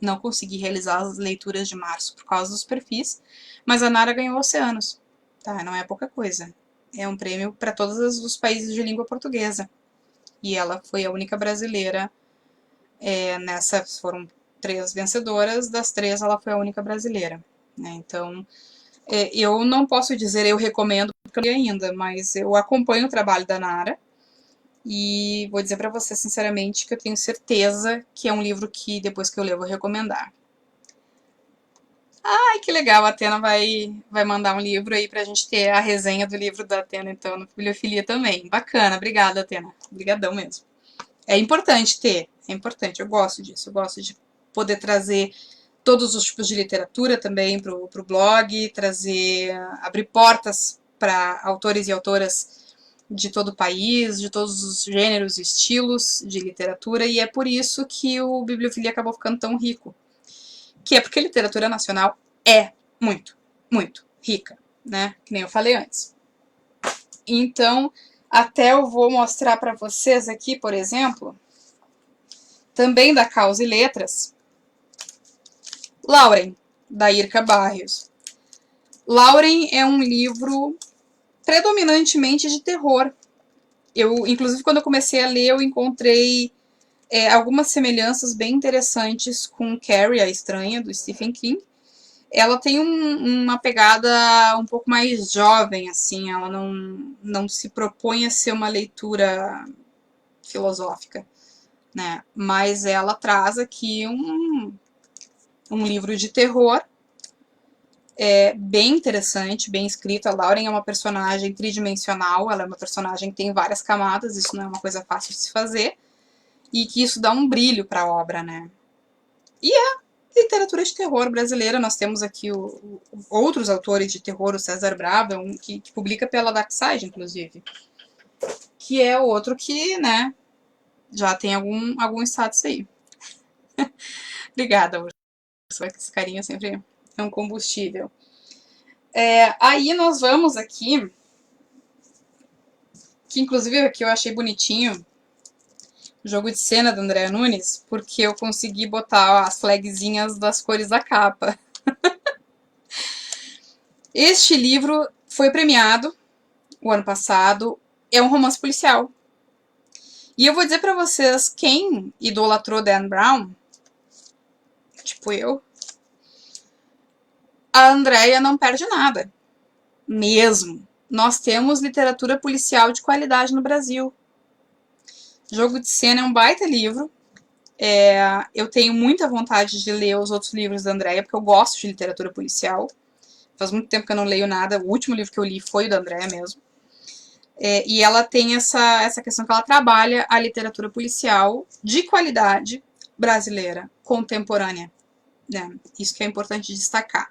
Não consegui realizar as leituras de março por causa dos perfis, mas a Nara ganhou Oceanos, tá? Não é pouca coisa. É um prêmio para todos os países de língua portuguesa. E ela foi a única brasileira foram 3 vencedoras, das 3 ela foi a única brasileira, né? Então, eu não posso dizer eu recomendo porque eu li ainda, mas eu acompanho o trabalho da Nara e vou dizer para você sinceramente que eu tenho certeza que é um livro que depois que eu ler eu vou recomendar. Ai, que legal, a Atena vai mandar um livro aí pra gente ter a resenha do livro da Atena, então, no Bibliofilia também. Bacana, obrigada, Atena. Obrigadão mesmo. É importante ter, é importante, eu gosto disso, eu gosto de poder trazer todos os tipos de literatura também pro blog, abrir portas para autores e autoras de todo o país, de todos os gêneros e estilos de literatura, e é por isso que o Bibliofilia acabou ficando tão rico. Que é porque a literatura nacional é muito, muito rica, né? Que nem eu falei antes. Então, até eu vou mostrar para vocês aqui, por exemplo, também da Causa e Letras, Lauren, da Irka Barrios. Lauren é um livro predominantemente de terror. Inclusive, quando eu comecei a ler, eu encontrei algumas semelhanças bem interessantes com Carrie, a Estranha, do Stephen King. Ela tem uma pegada um pouco mais jovem, assim, ela não se propõe a ser uma leitura filosófica, né? Mas ela traz aqui um livro de terror, bem interessante, bem escrito. A Lauren é uma personagem tridimensional, ela é uma personagem que tem várias camadas, isso não é uma coisa fácil de se fazer, e que isso dá um brilho para a obra, né? E literatura de terror brasileira, nós temos aqui outros autores de terror, o César Brava, que publica pela Darkside, inclusive, que é outro que, né, já tem algum status aí. Obrigada, Ursula, que esse carinho sempre é um combustível. Aí nós vamos aqui, que inclusive aqui eu achei bonitinho, o jogo de cena da Andréa Nunes, porque eu consegui botar as flagzinhas das cores da capa. Este livro foi premiado o ano passado, é um romance policial. E eu vou dizer pra vocês, quem idolatrou Dan Brown, tipo eu, a Andrea não perde nada. Mesmo. Nós temos literatura policial de qualidade no Brasil. Jogo de Cena é um baita livro. Eu tenho muita vontade de ler os outros livros da Andrea, porque eu gosto de literatura policial. Faz muito tempo que eu não leio nada. O último livro que eu li foi o da Andrea mesmo. E ela tem essa questão que ela trabalha a literatura policial de qualidade brasileira, contemporânea. Né? Isso que é importante destacar.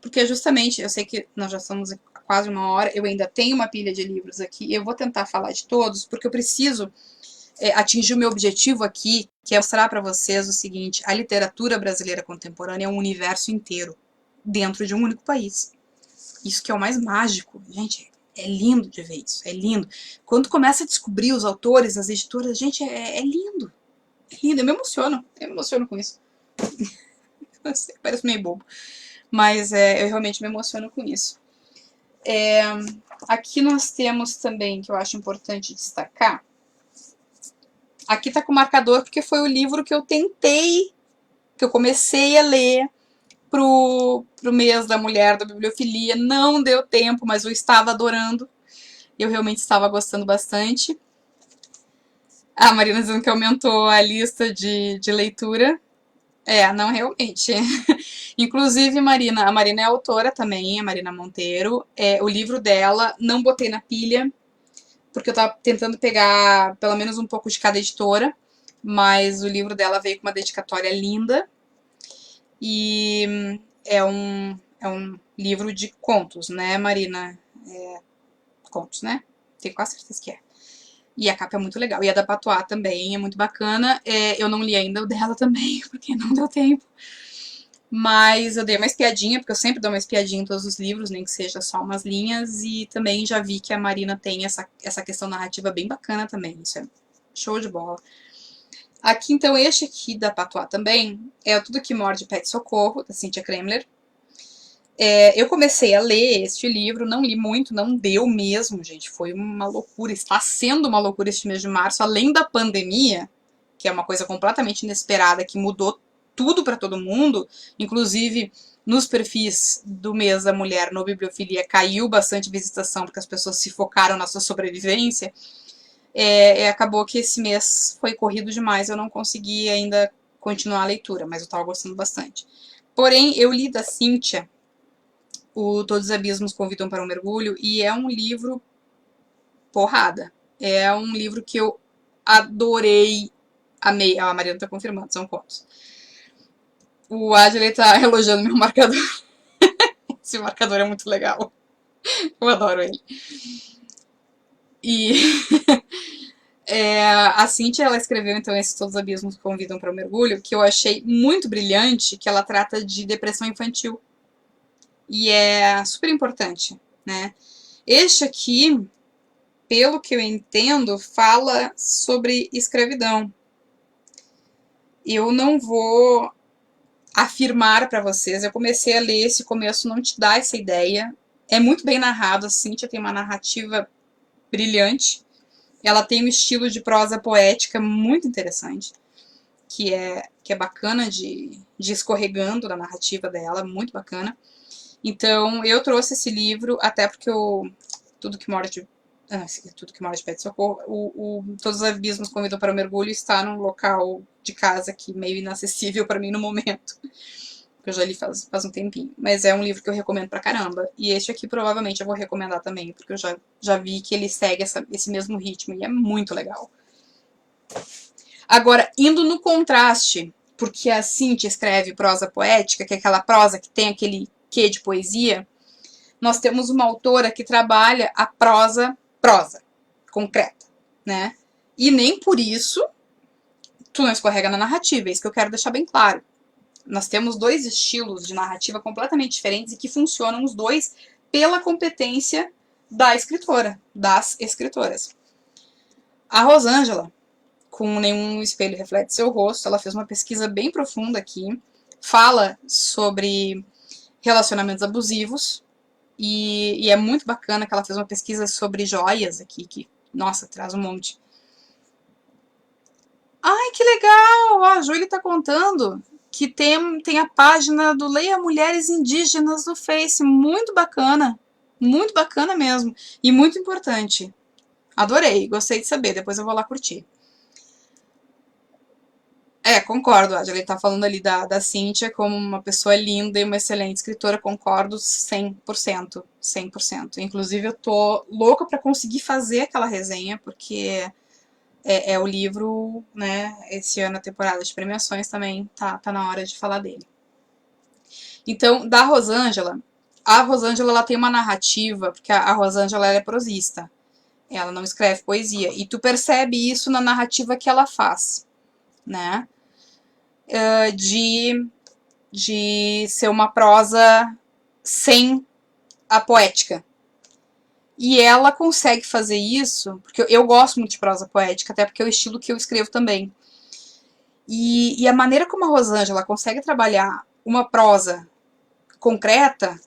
Porque justamente, eu sei que nós já estamos há quase uma hora, eu ainda tenho uma pilha de livros aqui, e eu vou tentar falar de todos, porque eu preciso atingir o meu objetivo aqui, que é mostrar para vocês o seguinte: a literatura brasileira contemporânea é um universo inteiro, dentro de um único país. Isso que é o mais mágico. Gente, é lindo de ver isso, é lindo. Quando começa a descobrir os autores, as editoras, gente, é lindo. É lindo, eu me emociono com isso. Parece meio bobo. Mas eu realmente me emociono com isso. Aqui nós temos também, que eu acho importante destacar, aqui tá com marcador porque foi o livro que eu tentei, que eu comecei a ler pro mês da mulher da bibliofilia, não deu tempo, mas eu estava adorando, eu realmente estava gostando bastante. A Marina dizendo que aumentou a lista de leitura. Não, realmente. Inclusive, a Marina é autora também, a Marina Monteiro. O livro dela, não botei na pilha, porque eu tava tentando pegar pelo menos um pouco de cada editora, mas o livro dela veio com uma dedicatória linda. E é um livro de contos, né, Marina? Contos, né? Tenho quase certeza que é. E a capa é muito legal. E a da Patois também é muito bacana. Eu não li ainda o dela também, porque não deu tempo. Mas eu dei uma espiadinha, porque eu sempre dou uma espiadinha em todos os livros, nem que seja só umas linhas. E também já vi que a Marina tem essa questão narrativa bem bacana também. Isso é show de bola. Aqui, então, este aqui da Patois também é Tudo Que Morde Pede Socorro, da Cynthia Kremler. Eu comecei a ler este livro, não li muito, não deu mesmo, gente. Foi uma loucura, está sendo uma loucura este mês de março, além da pandemia, que é uma coisa completamente inesperada, que mudou tudo para todo mundo, inclusive nos perfis do mês da mulher no Bibliofilia caiu bastante visitação, porque as pessoas se focaram na sua sobrevivência. Acabou que esse mês foi corrido demais, eu não consegui ainda continuar a leitura, mas eu estava gostando bastante. Porém, eu li da Cynthia o Todos os Abismos Convidam para um Mergulho, e é um livro porrada. É um livro que eu adorei, amei. A Mariana tá confirmando, são contos. O Adley tá elogiando meu marcador. Esse marcador é muito legal. Eu adoro ele. E a Cynthia, ela escreveu então esses Todos os Abismos Convidam para o Mergulho, que eu achei muito brilhante, que ela trata de depressão infantil. E é super importante, né? Este aqui, pelo que eu entendo, fala sobre escravidão. Eu não vou afirmar para vocês, eu comecei a ler, esse começo não te dá essa ideia. É muito bem narrado, a Cynthia tem uma narrativa brilhante. Ela tem um estilo de prosa poética muito interessante. que é bacana de ir escorregando na narrativa dela, muito bacana. Então, eu trouxe esse livro, até porque Tudo que Morde Tudo que Morde de Pé de Socorro, Todos os Abismos Convidam para o Mergulho está num local de casa aqui meio inacessível para mim no momento. Eu já li faz um tempinho. Mas é um livro que eu recomendo pra caramba. E este aqui provavelmente eu vou recomendar também, porque eu já vi que ele segue esse mesmo ritmo e é muito legal. Agora, indo no contraste, porque a Cíntia escreve prosa poética, que é aquela prosa que tem aquele quê de poesia, nós temos uma autora que trabalha a prosa concreta, né? E nem por isso tu não escorrega na narrativa, é isso que eu quero deixar bem claro. Nós temos dois estilos de narrativa completamente diferentes e que funcionam os dois pela competência da escritora, das escritoras. A Rosângela, com Nenhum Espelho Reflete Seu Rosto, ela fez uma pesquisa bem profunda aqui, fala sobre relacionamentos abusivos, e é muito bacana que ela fez uma pesquisa sobre joias aqui, que, nossa, traz um monte. Ai, que legal! Ó, a Júlia tá contando que tem a página do Leia Mulheres Indígenas no Face, muito bacana mesmo, e muito importante. Adorei, gostei de saber, depois eu vou lá curtir. Concordo, Adila, ele tá falando ali da Cíntia como uma pessoa linda e uma excelente escritora, concordo 100%, 100%. Inclusive eu tô louca pra conseguir fazer aquela resenha, porque é o livro, né, esse ano a temporada de premiações também tá na hora de falar dele. Então, da Rosângela, a Rosângela ela tem uma narrativa, porque a Rosângela ela é prosista, ela não escreve poesia, e tu percebe isso na narrativa que ela faz, né, de ser uma prosa sem a poética. E ela consegue fazer isso, porque eu gosto muito de prosa poética, até porque é o estilo que eu escrevo também. E a maneira como a Rosângela consegue trabalhar uma prosa concreta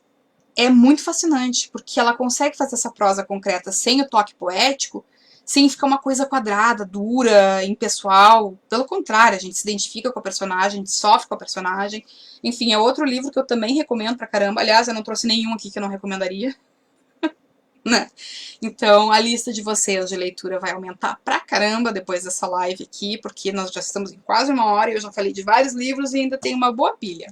é muito fascinante, porque ela consegue fazer essa prosa concreta sem o toque poético, sem ficar uma coisa quadrada, dura, impessoal. Pelo contrário, a gente se identifica com a personagem, a gente sofre com a personagem. Enfim, é outro livro que eu também recomendo pra caramba. Aliás, eu não trouxe nenhum aqui que eu não recomendaria. Né? Então, a lista de vocês de leitura vai aumentar pra caramba depois dessa live aqui, porque nós já estamos em quase 1 hora e eu já falei de vários livros e ainda tem uma boa pilha.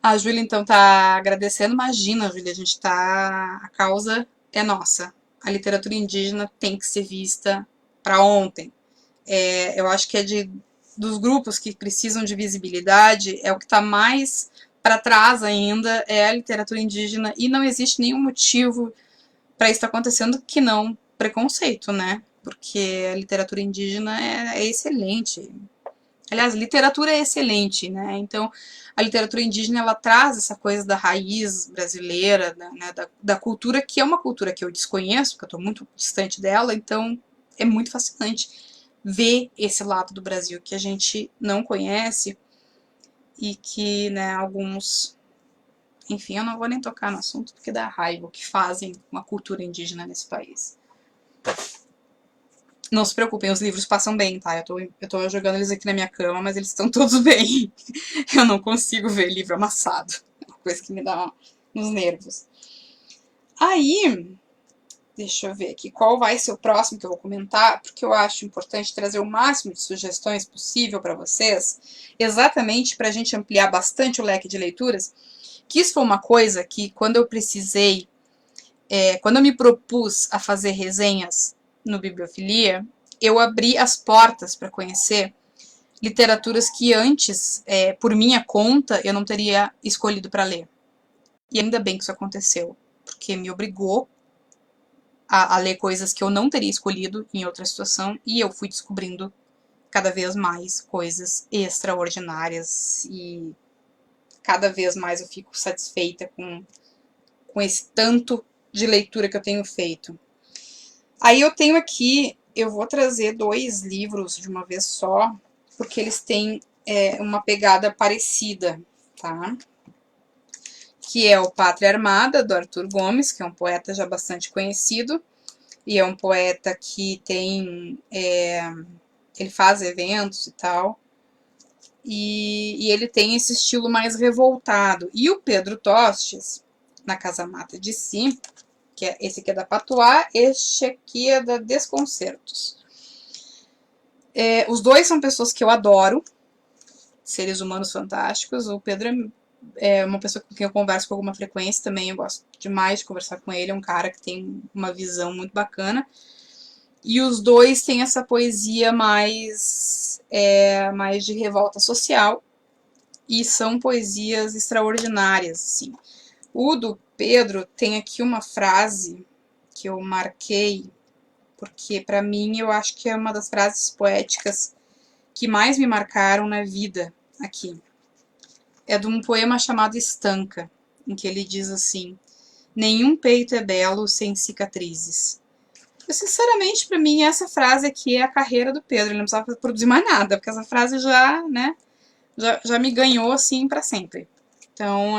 A Júlia, então, tá agradecendo. Imagina, Júlia, a causa é nossa. A literatura indígena tem que ser vista para ontem. Eu acho que dos grupos que precisam de visibilidade, é o que está mais para trás ainda, é a literatura indígena, e não existe nenhum motivo para isso estar acontecendo que não preconceito, né? Porque a literatura indígena é excelente. Aliás, literatura é excelente, né? Então, a literatura indígena, ela traz essa coisa da raiz brasileira, né, da cultura, que é uma cultura que eu desconheço, porque eu estou muito distante dela, então é muito fascinante ver esse lado do Brasil que a gente não conhece e que, né, alguns... Enfim, eu não vou nem tocar no assunto, porque dá raiva o que fazem com a cultura indígena nesse país. Não se preocupem, os livros passam bem, tá? Eu tô jogando eles aqui na minha cama, mas eles estão todos bem. Eu não consigo ver livro amassado. É uma coisa que me dá nos nervos. Aí, deixa eu ver aqui qual vai ser o próximo que eu vou comentar, porque eu acho importante trazer o máximo de sugestões possível para vocês, exatamente para a gente ampliar bastante o leque de leituras, que isso foi uma coisa que quando eu precisei, quando eu me propus a fazer resenhas no Bibliofilia, eu abri as portas para conhecer literaturas que antes, por minha conta, eu não teria escolhido para ler. E ainda bem que isso aconteceu, porque me obrigou a ler coisas que eu não teria escolhido em outra situação, e eu fui descobrindo cada vez mais coisas extraordinárias, e cada vez mais eu fico satisfeita com esse tanto de leitura que eu tenho feito. Aí eu tenho aqui, eu vou trazer 2 livros de uma vez só, porque eles têm uma pegada parecida, tá? Que é o Pátria Armada, do Arthur Gomes, que é um poeta já bastante conhecido, e é um poeta que tem... ele faz eventos e tal, e ele tem esse estilo mais revoltado. E o Pedro Tostes, na Casa Mata de Si, que é esse aqui é da Patois, este aqui é da Desconcertos. Os dois são pessoas que eu adoro, seres humanos fantásticos. O Pedro é uma pessoa com quem eu converso com alguma frequência também, eu gosto demais de conversar com ele, é um cara que tem uma visão muito bacana. E os dois têm essa poesia mais de revolta social, e são poesias extraordinárias, assim. O do Pedro tem aqui uma frase que eu marquei, porque para mim eu acho que é uma das frases poéticas que mais me marcaram na vida aqui. É de um poema chamado Estanca, em que ele diz assim: nenhum peito é belo sem cicatrizes. Eu, sinceramente, para mim, essa frase aqui é a carreira do Pedro. Ele não precisava produzir mais nada, porque essa frase já, né, já me ganhou, assim, para sempre. Então,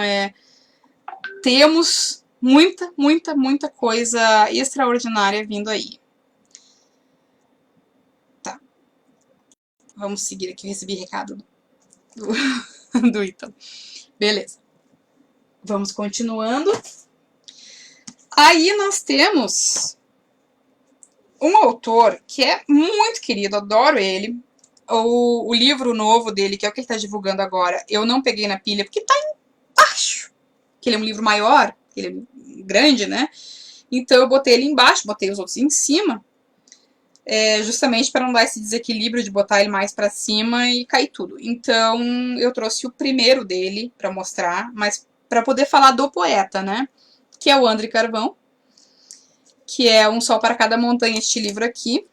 temos muita, muita, muita coisa extraordinária vindo aí. Tá, vamos seguir aqui. Eu recebi recado do Ítalo. Beleza. Vamos continuando. Aí nós temos um autor que é muito querido, adoro ele. O livro novo dele, que é o que ele está divulgando agora, eu não peguei na pilha, porque tá embaixo. Que ele é um livro maior, ele é grande, né? Então eu botei ele embaixo, botei os outros em cima, justamente para não dar esse desequilíbrio de botar ele mais para cima e cair tudo. Então eu trouxe o primeiro dele para mostrar, mas para poder falar do poeta, né? Que é o André Carvão, que é Um Sol para Cada Montanha, este livro aqui,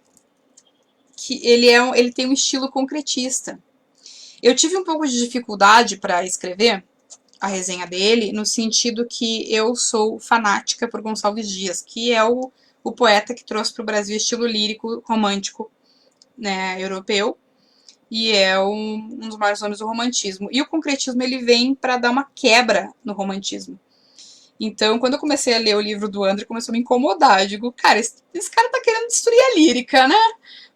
que ele tem um estilo concretista. Eu tive um pouco de dificuldade para escrever a resenha dele, no sentido que eu sou fanática por Gonçalves Dias, que é o poeta que trouxe para o Brasil estilo lírico romântico, né, europeu, e é um dos maiores nomes do romantismo. E o concretismo ele vem para dar uma quebra no romantismo. Então, quando eu comecei a ler o livro do André, começou a me incomodar. Eu digo, cara, esse cara tá querendo destruir a lírica, né?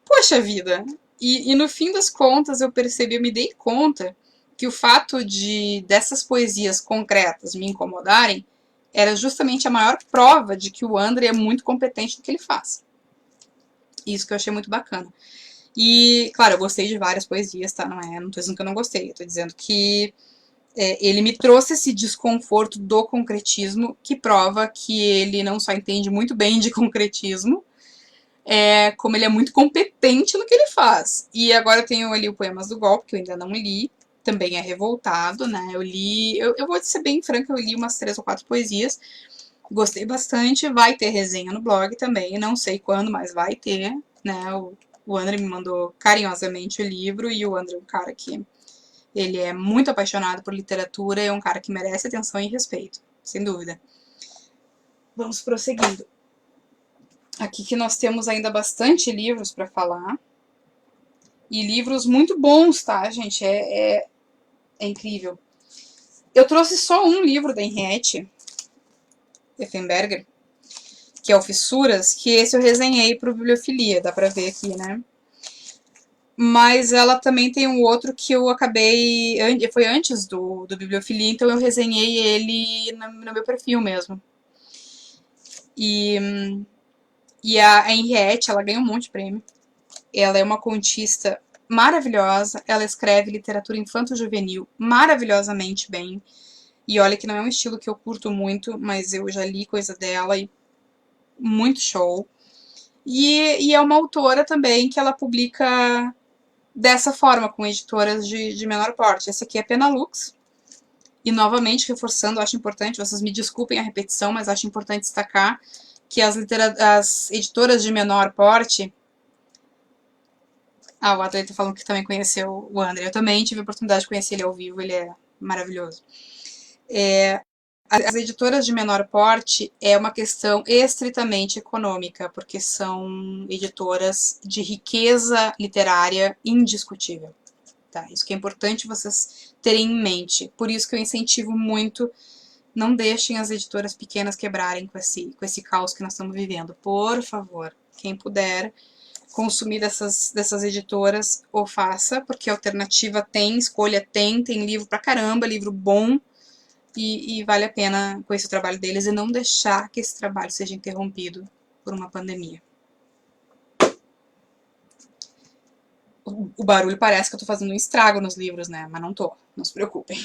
Poxa vida. E no fim das contas, eu me dei conta que o fato dessas poesias concretas me incomodarem era justamente a maior prova de que o André é muito competente no que ele faz. Isso que eu achei muito bacana. E, claro, eu gostei de várias poesias, tá? Não tô dizendo que eu não gostei, eu tô dizendo que ele me trouxe esse desconforto do concretismo, que prova que ele não só entende muito bem de concretismo, como ele é muito competente no que ele faz. E agora eu tenho ali o Poemas do Golpe, que eu ainda não li, também é revoltado, né? Eu vou ser bem franca, eu li umas 3 ou 4 poesias, gostei bastante, vai ter resenha no blog também, não sei quando, mas vai ter, né? O André me mandou carinhosamente o livro, e o André é um cara que ele é muito apaixonado por literatura, é um cara que merece atenção e respeito, sem dúvida. Vamos prosseguindo. Aqui que nós temos ainda bastante livros para falar. E livros muito bons, tá, gente? É incrível. Eu trouxe só um livro da Henriette Effenberger, que é o Fissuras, que esse eu resenhei pro Bibliofilia, dá pra ver aqui, né? Mas ela também tem um outro que eu acabei... Foi antes do Bibliofilia, então eu resenhei ele no meu perfil mesmo. E a Henriette, ela ganha um monte de prêmio. Ela é uma contista maravilhosa, ela escreve literatura infanto-juvenil maravilhosamente bem. E olha que não é um estilo que eu curto muito, mas eu já li coisa dela e muito show. E é uma autora também que ela publica dessa forma, com editoras de menor porte. Essa aqui é Penalux. E novamente, reforçando, acho importante, vocês me desculpem a repetição, mas acho importante destacar que as editoras de menor porte... o atleta falando que também conheceu o André. Eu também tive a oportunidade de conhecer ele ao vivo, ele é maravilhoso. As editoras de menor porte é uma questão estritamente econômica, porque são editoras de riqueza literária indiscutível. Tá? Isso que é importante vocês terem em mente. Por isso que eu incentivo muito, não deixem as editoras pequenas quebrarem com esse caos que nós estamos vivendo. Por favor, quem puder, consumir dessas editoras, ou faça, porque alternativa tem, escolha tem livro pra caramba, livro bom, e vale a pena conhecer o trabalho deles e não deixar que esse trabalho seja interrompido por uma pandemia. O barulho parece que eu tô fazendo um estrago nos livros, né? Mas não tô, não se preocupem.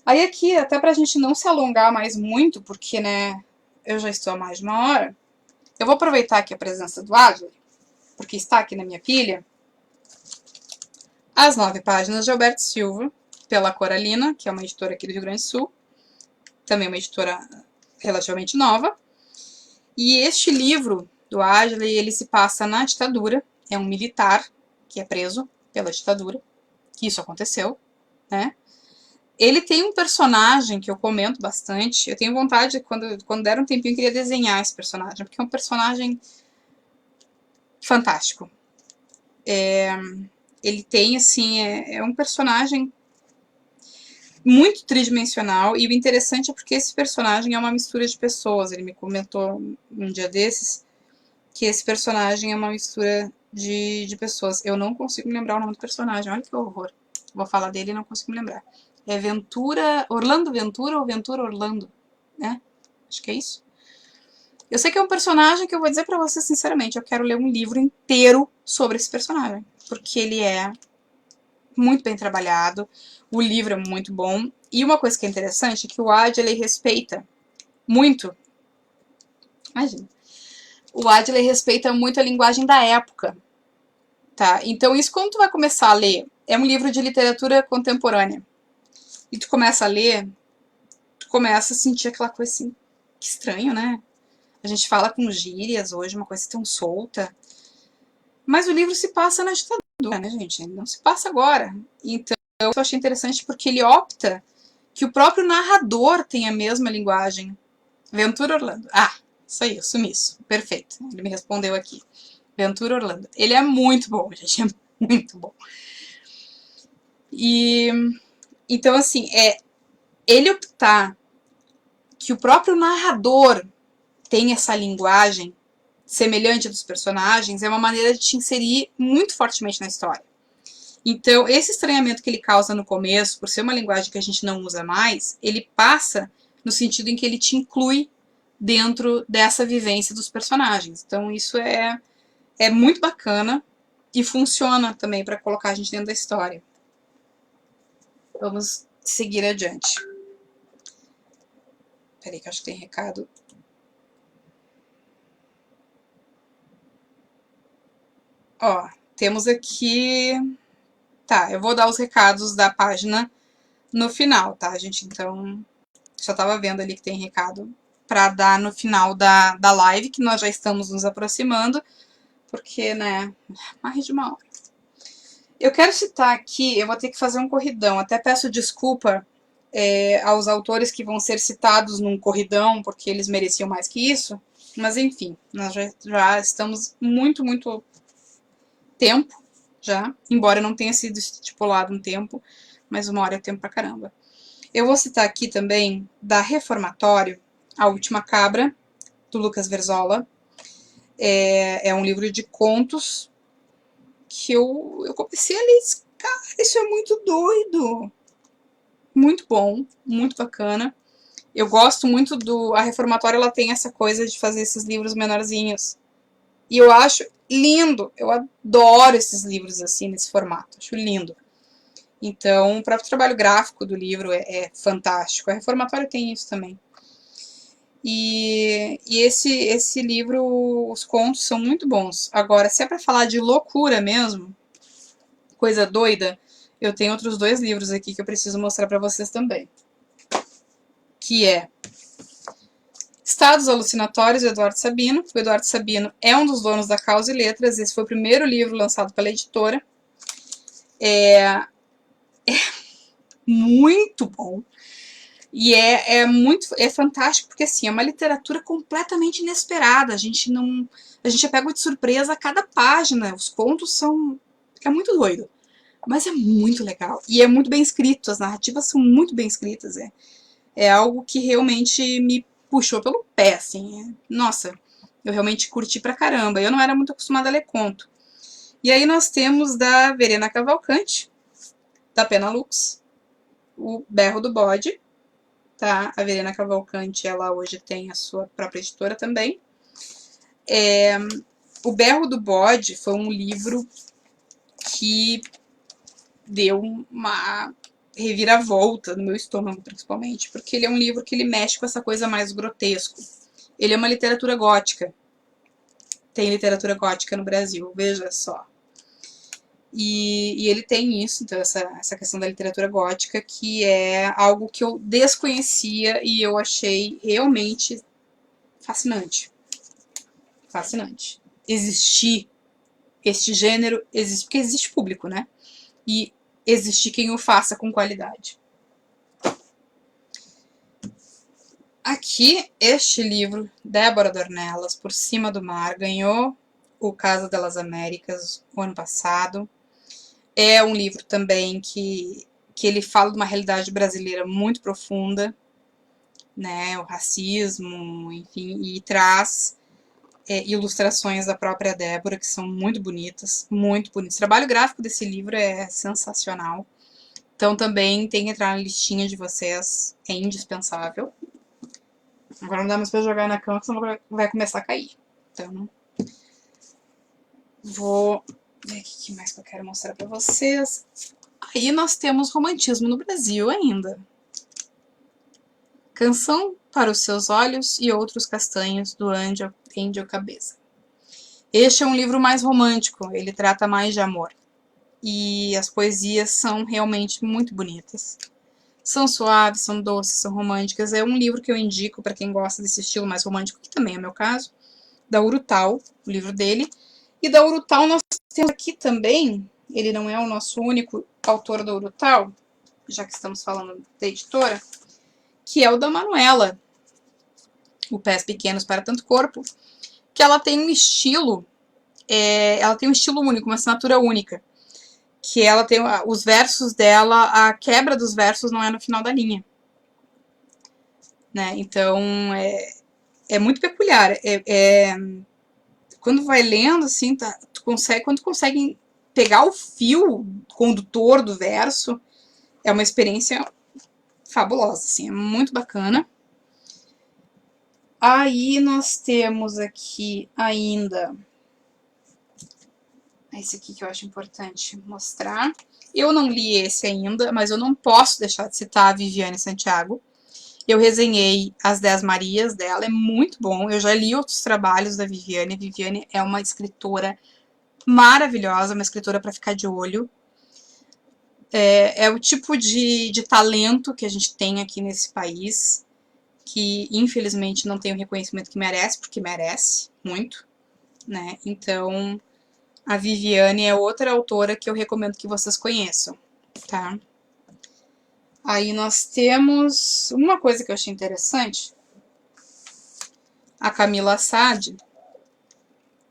Aí aqui, até pra gente não se alongar mais muito, porque, né, eu já estou há mais de uma hora, eu vou aproveitar aqui a presença do Adler, porque está aqui na minha pilha, As 9 Páginas de Alberto Silva, pela Coralina, que é uma editora aqui do Rio Grande do Sul, também uma editora relativamente nova. E este livro do Adler, ele se passa na ditadura, é um militar que é preso pela ditadura, que isso aconteceu, né? Ele tem um personagem que eu comento bastante, eu tenho vontade, quando der um tempinho, eu queria desenhar esse personagem, porque é um personagem fantástico. Ele tem, assim, é um personagem muito tridimensional, e o interessante é porque esse personagem é uma mistura de pessoas. Ele me comentou um dia desses que esse personagem é uma mistura de pessoas. Eu não consigo me lembrar o nome do personagem, olha que horror. Vou falar dele e não consigo me lembrar. É Orlando Ventura ou Ventura Orlando, né? Acho que é isso. Eu sei que é um personagem que eu vou dizer pra vocês sinceramente, eu quero ler um livro inteiro sobre esse personagem, porque ele é muito bem trabalhado, o livro é muito bom, e uma coisa que é interessante é que o Adler respeita muito, imagina, o Adler respeita muito a linguagem da época, tá? Então isso, quando tu vai começar a ler, é um livro de literatura contemporânea, e tu começa a ler, tu começa a sentir aquela coisa assim, que estranho, né? A gente fala com gírias hoje, uma coisa tão solta. Mas o livro se passa na ditadura, né, gente? Ele não se passa agora. Então, eu achei interessante porque ele opta que o próprio narrador tenha a mesma linguagem. Ventura Orlando. Ah, isso aí, sumiço. Perfeito. Ele me respondeu aqui. Ventura Orlando. Ele é muito bom, gente. É muito bom. E, então, assim, ele optar que o próprio narrador tem essa linguagem semelhante dos personagens é uma maneira de te inserir muito fortemente na história. Então, esse estranhamento que ele causa no começo, por ser uma linguagem que a gente não usa mais, ele passa no sentido em que ele te inclui dentro dessa vivência dos personagens. Então, isso é muito bacana e funciona também para colocar a gente dentro da história. Vamos seguir adiante. Peraí que eu acho que tem recado. Ó, temos aqui... Tá, eu vou dar os recados da página no final, tá, gente? Então, só tava vendo ali que tem recado para dar no final da live, que nós já estamos nos aproximando, porque, né, mais de uma hora. Eu quero citar aqui, eu vou ter que fazer um corridão, até peço desculpa aos autores que vão ser citados num corridão, porque eles mereciam mais que isso, mas enfim, nós já estamos muito tempo já, embora não tenha sido estipulado um tempo, mas uma hora é tempo pra caramba. Eu vou citar aqui também da Reformatório, A Última Cabra, do Lucas Verzola. É um livro de contos que eu comecei a ler. Cara, isso é muito doido. Muito bom, muito bacana. Eu gosto muito A Reformatória, ela tem essa coisa de fazer esses livros menorzinhos. E eu acho lindo. Eu adoro esses livros assim, nesse formato. Acho lindo. Então, o próprio trabalho gráfico do livro é fantástico. A Reformatória tem isso também. E esse livro, os contos são muito bons. Agora, se é para falar de loucura mesmo, coisa doida, eu tenho outros 2 livros aqui que eu preciso mostrar para vocês também. Que é Estados Alucinatórios, do Eduardo Sabino. O Eduardo Sabino é um dos donos da Causa e Letras. Esse foi o primeiro livro lançado pela editora. É muito bom. E é fantástico, porque assim, é uma literatura completamente inesperada. A gente é pego de surpresa a cada página. Os contos é muito doido. Mas é muito legal. E é muito bem escrito. As narrativas são muito bem escritas. É algo que realmente me puxou pelo pé, assim. Nossa, Eu realmente curti pra caramba. Eu não era muito acostumada a ler conto. E aí nós temos da Verena Cavalcante, da Penalux, o Berro do Bode, tá? A Verena Cavalcante, ela hoje tem a sua própria editora também. O Berro do Bode foi um livro que deu uma reviravolta no meu estômago, principalmente, porque ele é um livro que ele mexe com essa coisa mais grotesco. Ele é uma literatura gótica. Tem literatura gótica no Brasil, veja só. E ele tem isso, então, essa questão da literatura gótica, que é algo que eu desconhecia e eu achei realmente fascinante. Fascinante. Existir este gênero, existe porque existe público, né? E existir quem o faça com qualidade. Aqui, este livro, Débora Dornelas, Por Cima do Mar, ganhou o Casa das Américas o ano passado. É um livro também que ele fala de uma realidade brasileira muito profunda, né, o racismo, enfim, e traz ilustrações da própria Débora, que são muito bonitas, muito bonitas. O trabalho gráfico desse livro é sensacional. Então também tem que entrar na listinha de vocês, é indispensável. Agora não dá mais pra jogar na cama, senão vai começar a cair. Então, vou ver o que mais que eu quero mostrar pra vocês. Aí nós temos romantismo no Brasil ainda. Canção para os Seus Olhos e Outros Castanhos, do Angel Cabeça. Este é um livro mais romântico, ele trata mais de amor. E as poesias são realmente muito bonitas. São suaves, são doces, são românticas. É um livro que eu indico para quem gosta desse estilo mais romântico, que também é o meu caso, da Urutau, o livro dele. E da Urutau nós temos aqui também, ele não é o nosso único autor da Urutau, já que estamos falando da editora, que é o da Manuela, o Pés Pequenos para Tanto Corpo, que ela tem um estilo, único, uma assinatura única, que ela tem os versos dela, a quebra dos versos não é no final da linha, né? Então é muito peculiar. Quando vai lendo assim, quando tu consegue pegar o fio condutor do verso, é uma experiência fabulosa, assim, é muito bacana. Aí nós temos aqui ainda esse aqui que eu acho importante mostrar. Eu não li esse ainda, mas eu não posso deixar de citar a Viviane Santiago. Eu resenhei As 10 Marias dela, é muito bom. Eu já li outros trabalhos da Viviane. A Viviane é uma escritora maravilhosa, uma escritora para ficar de olho. É o tipo de talento que a gente tem aqui nesse país, que infelizmente não tem o reconhecimento que merece, porque merece muito, né? Então, a Viviane é outra autora que eu recomendo que vocês conheçam, tá? Aí nós temos uma coisa que eu achei interessante, a Camila Assad,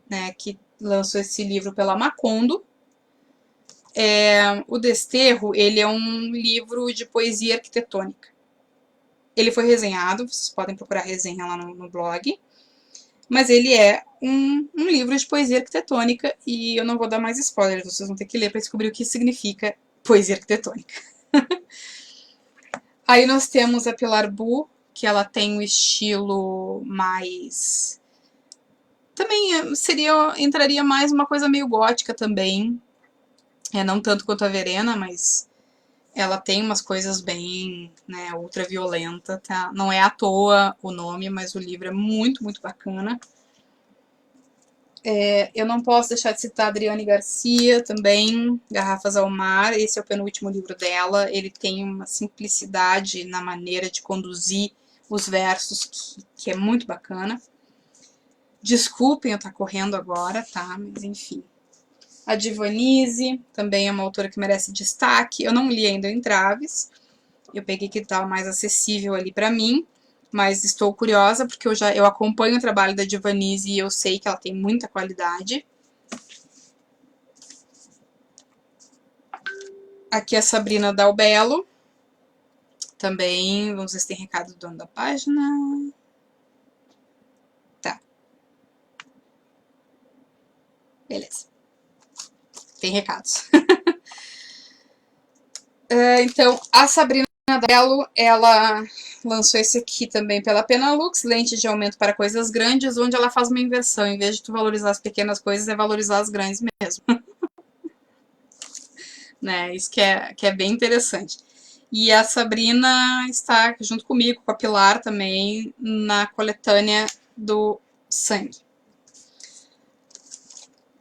né, que lançou esse livro pela Macondo. O Desterro, ele é um livro de poesia arquitetônica. Ele foi resenhado, vocês podem procurar resenha lá no blog, mas ele é um livro de poesia arquitetônica e eu não vou dar mais spoilers, vocês vão ter que ler para descobrir o que significa poesia arquitetônica. Aí nós temos a Pilar Bu, que ela tem um estilo mais... Também entraria mais uma coisa meio gótica também, não tanto quanto a Verena, mas ela tem umas coisas bem, né, ultra violenta, tá? Não é à toa o nome, mas o livro é muito, muito bacana. Eu não posso deixar de citar a Adriane Garcia também, Garrafas ao Mar, esse é o penúltimo livro dela, ele tem uma simplicidade na maneira de conduzir os versos que é muito bacana. Desculpem eu estar correndo agora, tá? Mas enfim. A Divanise também é uma autora que merece destaque. Eu não li ainda o Entraves. Eu peguei que estava mais acessível ali para mim, mas estou curiosa porque eu acompanho o trabalho da Divanise e eu sei que ela tem muita qualidade. Aqui a Sabrina Dalbello. Também, vamos ver se tem recado do dono da página. Tá. Beleza. Tem recados. Então, a Sabrina Belo, ela lançou esse aqui também pela Penalux, lente de aumento para coisas grandes, onde ela faz uma inversão. Em vez de tu valorizar as pequenas coisas, é valorizar as grandes mesmo. Né? Isso que é bem interessante. E a Sabrina está junto comigo, com a Pilar também, na coletânea do Sangue.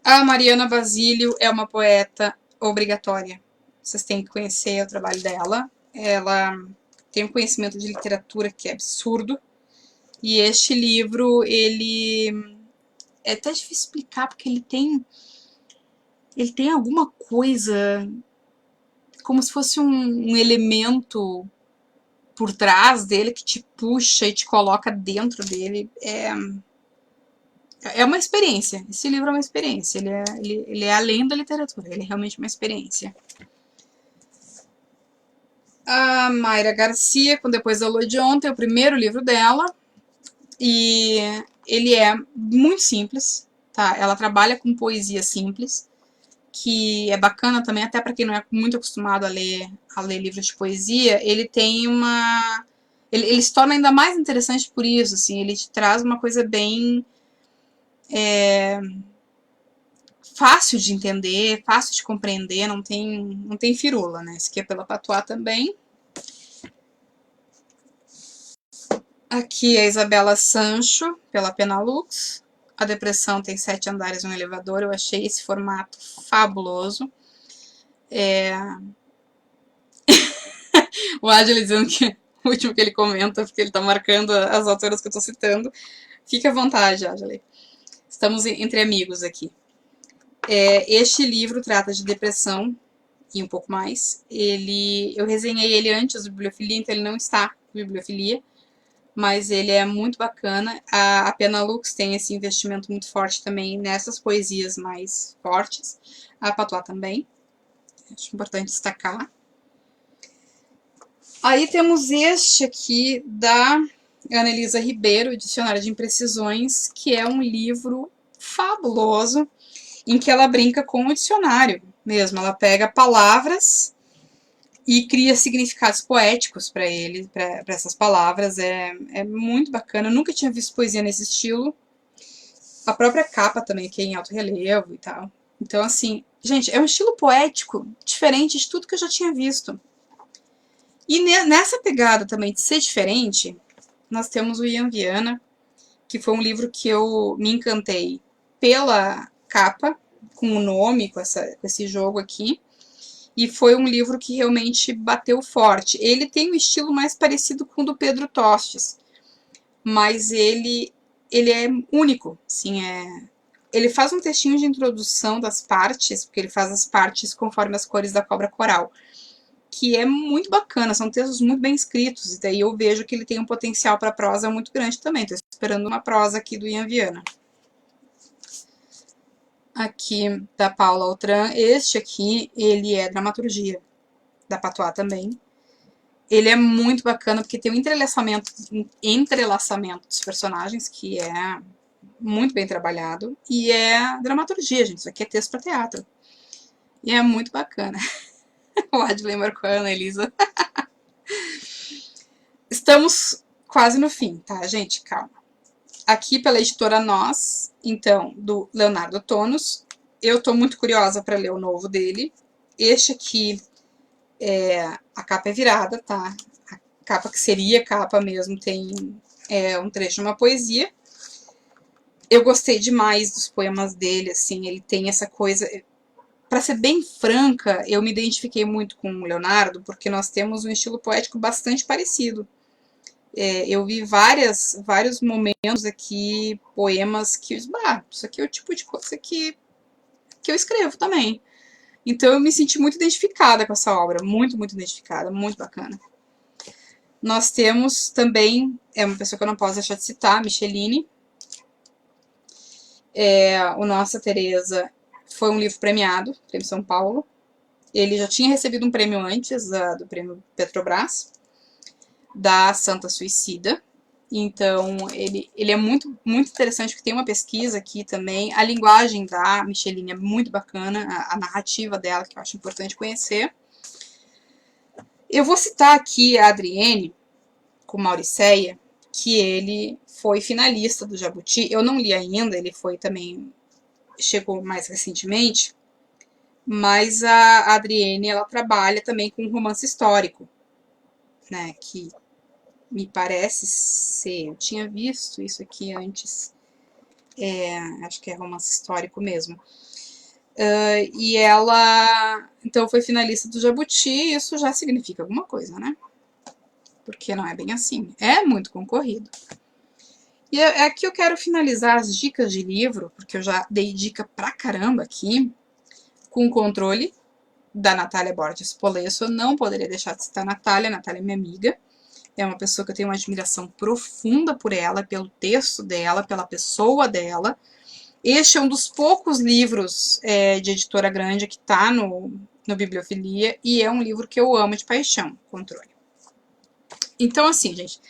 A Mariana Basílio é uma poeta obrigatória. Vocês têm que conhecer o trabalho dela. Ela tem um conhecimento de literatura que é absurdo. E este livro, ele é até difícil explicar, porque ele tem alguma coisa, como se fosse um elemento por trás dele que te puxa e te coloca dentro dele. É uma experiência. Esse livro é uma experiência. Ele é além da literatura. Ele é realmente uma experiência. A Mayra Garcia, com Depois da Lua de Ontem, é o primeiro livro dela. E ele é muito simples, tá? Ela trabalha com poesia simples, que é bacana também, até para quem não é muito acostumado a ler livros de poesia. Ele tem uma... Ele se torna ainda mais interessante por isso, assim. Ele te traz uma coisa bem... fácil de entender, fácil de compreender, não tem firula, né? Esse aqui é pela Patois também. Aqui é a Isabela Sancho, pela Penalux. A Depressão tem 7 andares no elevador. Eu achei esse formato fabuloso. O Adil dizendo que o último que ele comenta, porque ele tá marcando as autoras que eu tô citando. Fique à vontade, Adil. Estamos entre amigos aqui. Este livro trata de depressão e um pouco mais. Eu resenhei ele antes do Bibliofilia, então ele não está no Bibliofilia, mas ele é muito bacana. A Penalux tem esse investimento muito forte também nessas poesias mais fortes. A Patois também. Acho importante destacar. Aí temos este aqui da Ana Elisa Ribeiro, Dicionário de Imprecisões, que é um livro fabuloso, em que ela brinca com o dicionário mesmo. Ela pega palavras e cria significados poéticos para essas palavras. É muito bacana. Eu nunca tinha visto poesia nesse estilo. A própria capa também, que é em alto relevo e tal. Então, assim, gente, é um estilo poético diferente de tudo que eu já tinha visto. E nessa pegada também de ser diferente, nós temos o Ian Viana, que foi um livro que eu me encantei pela capa, com o nome, com esse jogo aqui. E foi um livro que realmente bateu forte. Ele tem um estilo mais parecido com o do Pedro Tostes, mas ele é único. Assim, ele faz um textinho de introdução das partes, porque ele faz as partes conforme as cores da cobra coral, que é muito bacana, são textos muito bem escritos, e daí eu vejo que ele tem um potencial para prosa muito grande também. Estou esperando uma prosa aqui do Ian Viana. Aqui da Paula Altran, este aqui, ele é dramaturgia, da Patois também. Ele é muito bacana porque tem um entrelaçamento dos personagens, que é muito bem trabalhado, e é dramaturgia, gente, isso aqui é texto para teatro. E é muito bacana. O Adley marcou a Ana Elisa. Estamos quase no fim, tá, gente? Calma. Aqui pela editora Nós, então, do Leonardo Tonos. Eu tô muito curiosa para ler o novo dele. Este aqui, a capa é virada, tá? A capa que seria capa mesmo tem um trecho de uma poesia. Eu gostei demais dos poemas dele, assim, ele tem essa coisa... Para ser bem franca, eu me identifiquei muito com o Leonardo, porque nós temos um estilo poético bastante parecido. Eu vi vários momentos aqui, poemas que... isso aqui é o tipo de coisa que eu escrevo também. Então eu me senti muito identificada com essa obra, muito, muito identificada, muito bacana. Nós temos também, uma pessoa que eu não posso deixar de citar, a Micheline. O Nossa Teresa foi um livro premiado, Prêmio São Paulo. Ele já tinha recebido um prêmio antes, do Prêmio Petrobras, da Santa Suicida. Então, ele é muito, muito interessante, porque tem uma pesquisa aqui também. A linguagem da Micheline é muito bacana, a narrativa dela, que eu acho importante conhecer. Eu vou citar aqui a Adriene, com Mauricéia, que ele foi finalista do Jabuti. Eu não li ainda, ele foi também, chegou mais recentemente, mas a Adriene, ela trabalha também com romance histórico, né, que me parece ser, eu tinha visto isso aqui antes, acho que é romance histórico mesmo. E ela, então, foi finalista do Jabuti, isso já significa alguma coisa, né? Porque não é bem assim, é muito concorrido. E aqui eu quero finalizar as dicas de livro, porque eu já dei dica pra caramba aqui, com o controle da Natália Borges Polesso. Eu não poderia deixar de citar a Natália é minha amiga. É uma pessoa que eu tenho uma admiração profunda por ela, pelo texto dela, pela pessoa dela. Este é um dos poucos livros de editora grande que está no Bibliofilia, e é um livro que eu amo de paixão, Controle. Então, assim, gente,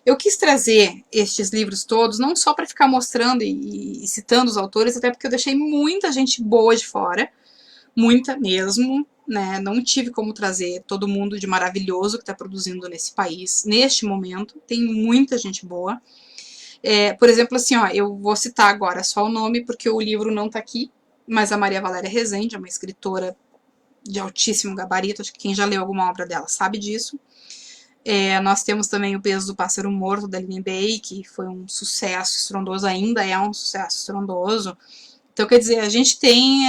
eu quis trazer estes livros todos, não só para ficar mostrando e citando os autores, até porque eu deixei muita gente boa de fora, muita mesmo, né? Não tive como trazer todo mundo de maravilhoso que está produzindo nesse país, neste momento, tem muita gente boa. Por exemplo, assim, ó, eu vou citar agora só o nome, porque o livro não está aqui, mas a Maria Valéria Rezende é uma escritora de altíssimo gabarito, acho que quem já leu alguma obra dela sabe disso. Nós temos também O Peso do Pássaro Morto, da Lynne Bay, que foi um sucesso estrondoso, ainda é um sucesso estrondoso. Então, quer dizer, a gente tem...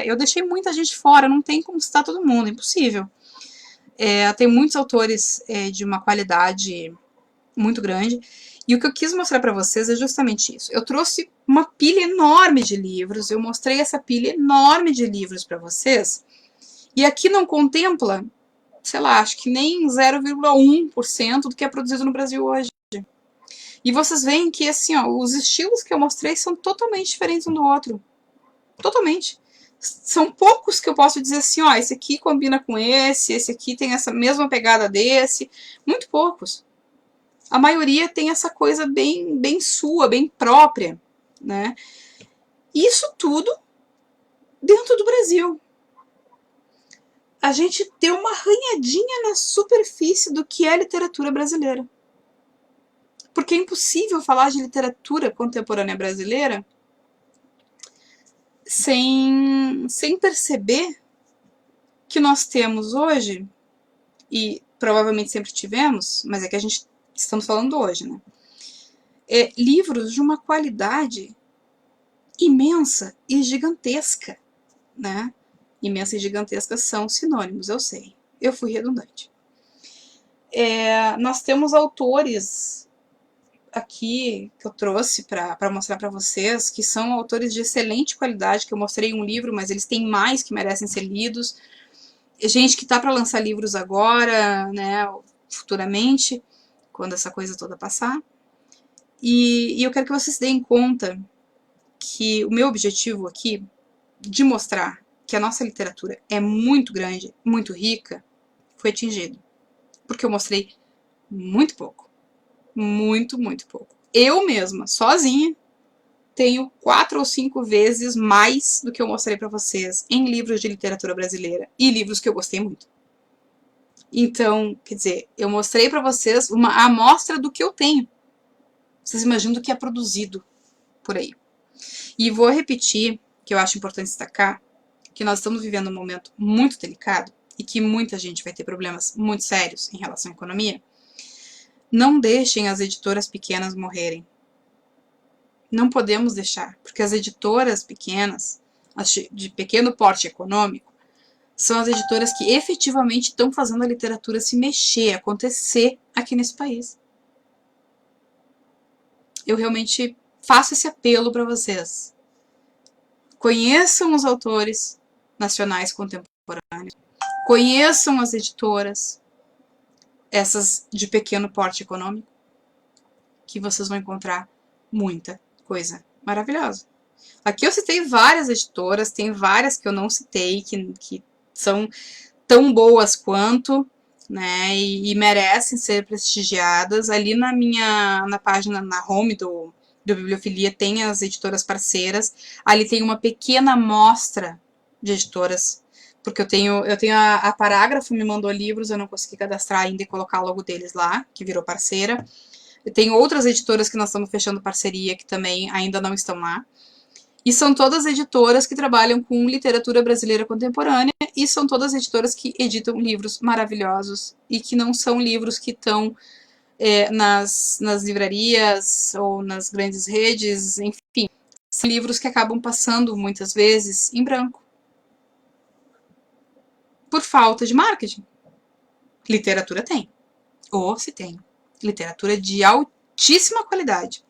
eu deixei muita gente fora, não tem como citar todo mundo, impossível. Tem muitos autores de uma qualidade muito grande. E o que eu quis mostrar para vocês é justamente isso. Eu trouxe uma pilha enorme de livros, eu mostrei essa pilha enorme de livros para vocês, e aqui não contempla, sei lá, acho que nem 0,1% do que é produzido no Brasil hoje. E vocês veem que, assim, ó, os estilos que eu mostrei são totalmente diferentes um do outro. Totalmente. São poucos que eu posso dizer assim, ó, esse aqui combina com esse aqui tem essa mesma pegada desse. Muito poucos. A maioria tem essa coisa bem, bem sua, bem própria, né? Isso tudo dentro do Brasil. A gente deu uma arranhadinha na superfície do que é literatura brasileira. Porque é impossível falar de literatura contemporânea brasileira sem perceber que nós temos hoje, e provavelmente sempre tivemos, mas é que a gente estamos falando hoje, né? Livros de uma qualidade imensa e gigantesca, né? Imensa e gigantesca são sinônimos, eu sei. Eu fui redundante. Nós temos autores aqui que eu trouxe para mostrar para vocês, que são autores de excelente qualidade, que eu mostrei um livro, mas eles têm mais que merecem ser lidos. Gente que está para lançar livros agora, né, futuramente, quando essa coisa toda passar. E eu quero que vocês deem conta que o meu objetivo aqui, de mostrar que a nossa literatura é muito grande, muito rica, foi atingido. Porque eu mostrei muito pouco. Muito, muito pouco. Eu mesma, sozinha, tenho 4 ou 5 vezes mais do que eu mostrei para vocês em livros de literatura brasileira e livros que eu gostei muito. Então, quer dizer, eu mostrei para vocês uma amostra do que eu tenho. Vocês imaginam do que é produzido por aí. E vou repetir, que eu acho importante destacar, que nós estamos vivendo um momento muito delicado e que muita gente vai ter problemas muito sérios em relação à economia. Não deixem as editoras pequenas morrerem. Não podemos deixar, porque as editoras pequenas, as de pequeno porte econômico, são as editoras que efetivamente estão fazendo a literatura se mexer, acontecer aqui nesse país. Eu realmente faço esse apelo para vocês. Conheçam os autores nacionais contemporâneos, conheçam as editoras, essas de pequeno porte econômico, que vocês vão encontrar muita coisa maravilhosa. Aqui eu citei várias editoras, tem várias que eu não citei, que são tão boas quanto, né, e merecem ser prestigiadas. Ali na página, na home do Bibliofilia, tem as editoras parceiras. Ali tem uma pequena amostra de editoras, porque eu tenho a Parágrafo me mandou livros, eu não consegui cadastrar ainda e colocar logo deles lá, que virou parceira. Tem outras editoras que nós estamos fechando parceria que também ainda não estão lá. E são todas editoras que trabalham com literatura brasileira contemporânea e são todas editoras que editam livros maravilhosos e que não são livros que estão nas livrarias ou nas grandes redes, enfim. São livros que acabam passando, muitas vezes, em branco. Por falta de marketing. Literatura tem. Ou se tem. Literatura de altíssima qualidade.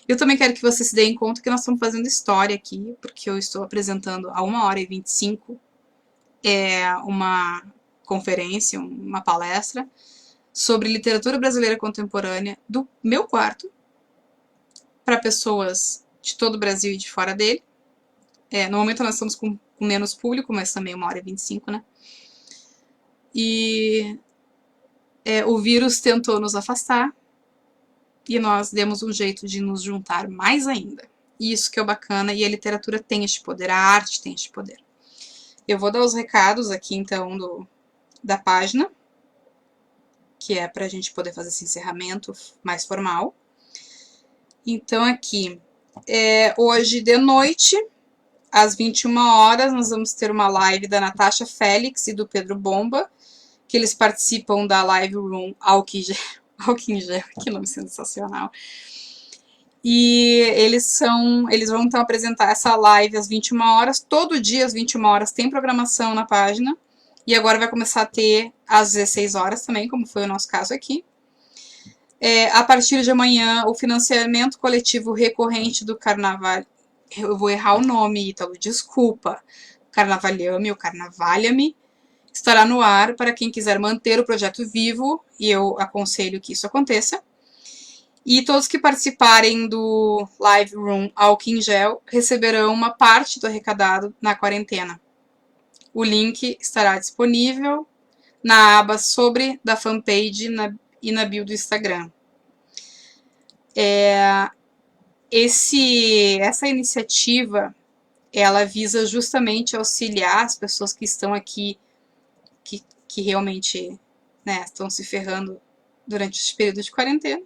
Eu também quero que vocês se deem conta que nós estamos fazendo história aqui, porque eu estou apresentando a 1h25 uma conferência, uma palestra sobre literatura brasileira contemporânea do meu quarto para pessoas de todo o Brasil e de fora dele. No momento nós estamos com menos público, mas também 1h25, né? E o vírus tentou nos afastar e nós demos um jeito de nos juntar mais ainda. E isso que é o bacana, e a literatura tem este poder, a arte tem este poder. Eu vou dar os recados aqui, então, da página, que é para a gente poder fazer esse encerramento mais formal. Então, aqui, hoje de noite, às 21h, nós vamos ter uma live da Natasha Félix e do Pedro Bomba, que eles participam da Live Room Álcool Gel, que nome sensacional. E eles vão então apresentar essa live às 21h, todo dia às 21h tem programação na página, e agora vai começar a ter às 16h também, como foi o nosso caso aqui. A partir de amanhã, o financiamento coletivo recorrente do Carnaval, eu vou errar o nome, Ítalo, desculpa, Carnavalhame ou Carnavalhame, estará no ar para quem quiser manter o projeto vivo, e eu aconselho que isso aconteça. E todos que participarem do Live Room Álcool Gel receberão uma parte do arrecadado na quarentena. O link estará disponível na aba sobre da fanpage e na bio do Instagram. Essa iniciativa, ela visa justamente auxiliar as pessoas que estão aqui, que realmente, né, estão se ferrando durante esse período de quarentena,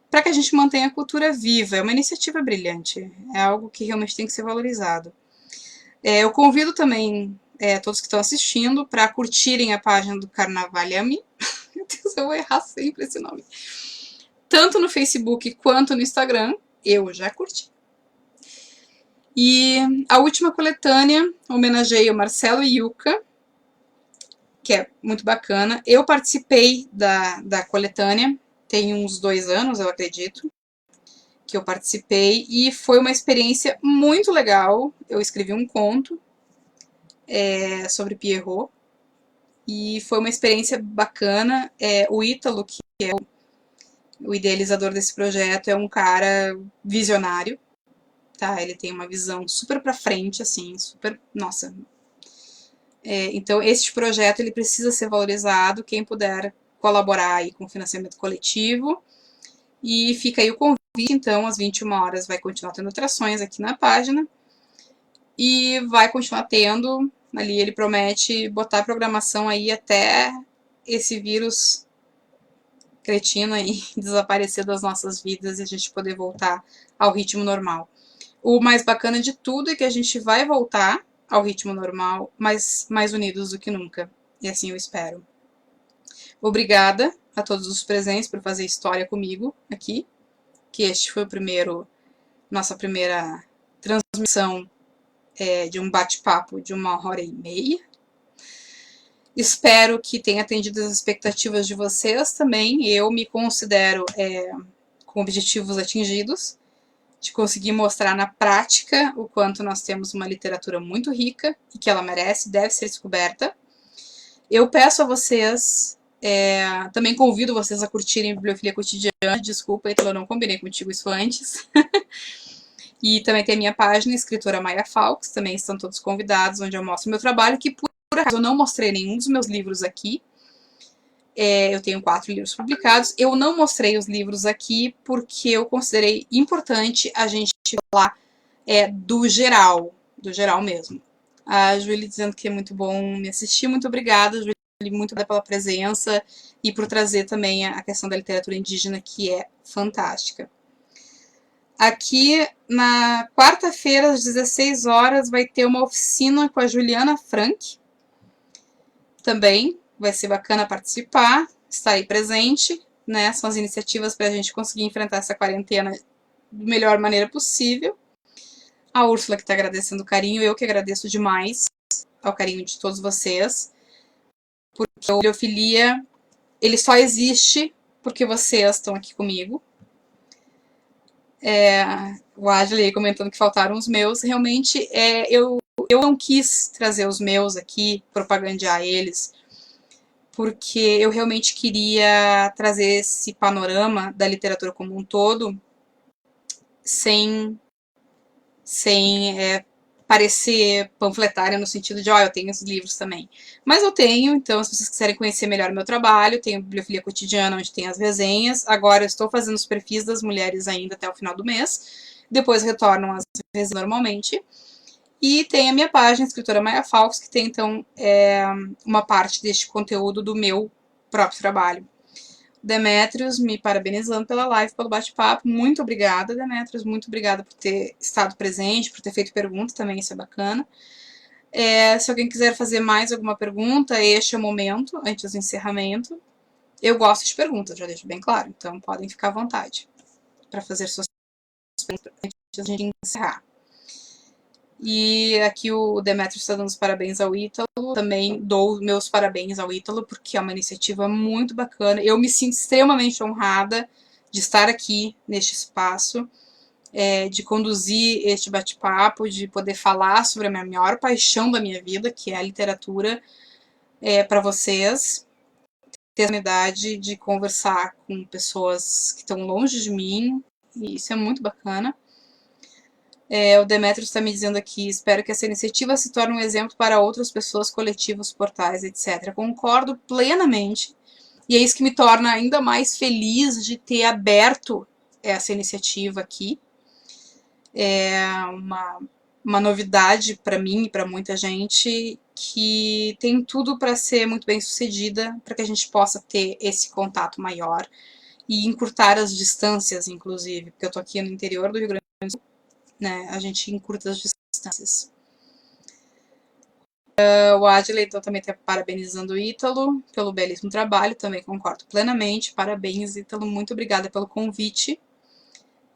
para que a gente mantenha a cultura viva. É uma iniciativa brilhante, é algo que realmente tem que ser valorizado. Eu convido também todos que estão assistindo para curtirem a página do Carnavalhame. Meu Deus, eu vou errar sempre esse nome. Tanto no Facebook quanto no Instagram, eu já curti. E a última coletânea homenageia o Marcelo Yuca, que é muito bacana. Eu participei da coletânea, tem uns 2 anos, eu acredito, que eu participei, e foi uma experiência muito legal. Eu escrevi um conto sobre Pierrot, e foi uma experiência bacana. O Ítalo, que é o idealizador desse projeto, é um cara visionário, tá? Ele tem uma visão super pra frente, assim, super, nossa. Então, este projeto, ele precisa ser valorizado, quem puder colaborar aí com o financiamento coletivo. E fica aí o convite, então, às 21h vai continuar tendo atrações aqui na página. E vai continuar tendo, ali ele promete botar a programação aí até esse vírus cretino aí desaparecer das nossas vidas e a gente poder voltar ao ritmo normal. O mais bacana de tudo é que a gente vai voltar ao ritmo normal, mas mais unidos do que nunca. E assim eu espero. Obrigada a todos os presentes por fazer história comigo aqui, que este foi nossa primeira transmissão de um bate-papo de 1h30. Espero que tenha atendido as expectativas de vocês também. Eu me considero com objetivos atingidos, de conseguir mostrar na prática o quanto nós temos uma literatura muito rica e que ela merece, deve ser descoberta. Eu peço a vocês, também convido vocês a curtirem a Bibliofilia Cotidiana. Desculpa, eu não combinei contigo isso antes. E também tem a minha página, escritora Maia Falks, também estão todos convidados, onde eu mostro meu trabalho, que por acaso eu não mostrei nenhum dos meus livros aqui, Eu tenho 4 livros publicados. Eu não mostrei os livros aqui porque eu considerei importante a gente falar do geral mesmo. A Julie dizendo que é muito bom me assistir. Muito obrigada, Julie, muito obrigada pela presença e por trazer também a questão da literatura indígena, que é fantástica. Aqui, na quarta-feira, às 16 horas, vai ter uma oficina com a Juliana Frank. Também vai ser bacana participar, estarei presente, né? São as iniciativas para a gente conseguir enfrentar essa quarentena da melhor maneira possível. A Úrsula que está agradecendo o carinho, eu que agradeço demais ao carinho de todos vocês, porque a bibliofilia, ele só existe porque vocês estão aqui comigo. O Adley comentando que faltaram os meus, realmente eu não quis trazer os meus aqui, propagandear eles, porque eu realmente queria trazer esse panorama da literatura como um todo, sem parecer panfletária no sentido de, eu tenho esses livros também. Mas eu tenho, então, se vocês quiserem conhecer melhor o meu trabalho, tenho a Bibliofilia Cotidiana, onde tem as resenhas. Agora eu estou fazendo os perfis das mulheres ainda até o final do mês. Depois retornam as resenhas normalmente. E tem a minha página, Escritora Maia Falcos, que tem, então, uma parte deste conteúdo do meu próprio trabalho. Demetrios, me parabenizando pela live, pelo bate-papo. Muito obrigada, Demetrios. Muito obrigada por ter estado presente, por ter feito perguntas também, isso é bacana. Se alguém quiser fazer mais alguma pergunta, este é o momento, antes do encerramento. Eu gosto de perguntas, já deixo bem claro, então podem ficar à vontade para fazer suas perguntas antes de a gente encerrar. E aqui o Demetrios está dando os parabéns ao Ítalo. Também dou meus parabéns ao Ítalo, porque é uma iniciativa muito bacana. Eu me sinto extremamente honrada de estar aqui neste espaço, de conduzir este bate-papo, de poder falar sobre a minha maior paixão da minha vida, que é a literatura, para vocês. Ter a oportunidade de conversar com pessoas que estão longe de mim, e isso é muito bacana. O Demetrios está me dizendo aqui, espero que essa iniciativa se torne um exemplo para outras pessoas, coletivos, portais, etc. Concordo plenamente, e é isso que me torna ainda mais feliz de ter aberto essa iniciativa aqui. É uma novidade para mim e para muita gente, que tem tudo para ser muito bem sucedida, para que a gente possa ter esse contato maior e encurtar as distâncias, inclusive, porque eu estou aqui no interior do Rio Grande do Sul, né, a gente encurta as distâncias. O Adley então, também está parabenizando o Ítalo pelo belíssimo trabalho, também concordo plenamente. Parabéns, Ítalo, muito obrigada pelo convite.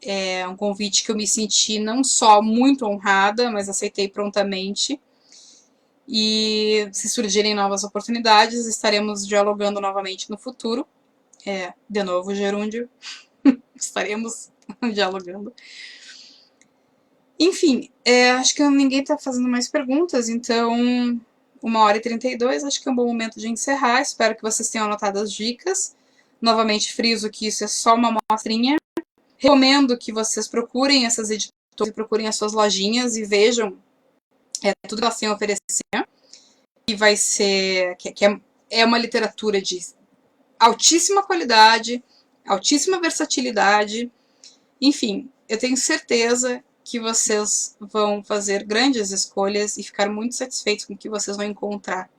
É um convite que eu me senti não só muito honrada, mas aceitei prontamente. E se surgirem novas oportunidades, estaremos dialogando novamente no futuro. De novo, Gerúndio, estaremos dialogando. Enfim, acho que ninguém está fazendo mais perguntas, então 1h32, acho que é um bom momento de encerrar. Espero que vocês tenham anotado as dicas. Novamente friso que isso é só uma amostrinha. Recomendo que vocês procurem essas editoras, procurem as suas lojinhas e vejam tudo que elas têm a oferecer. E vai ser, que é uma literatura de altíssima qualidade, altíssima versatilidade. Enfim, eu tenho certeza que vocês vão fazer grandes escolhas e ficar muito satisfeitos com o que vocês vão encontrar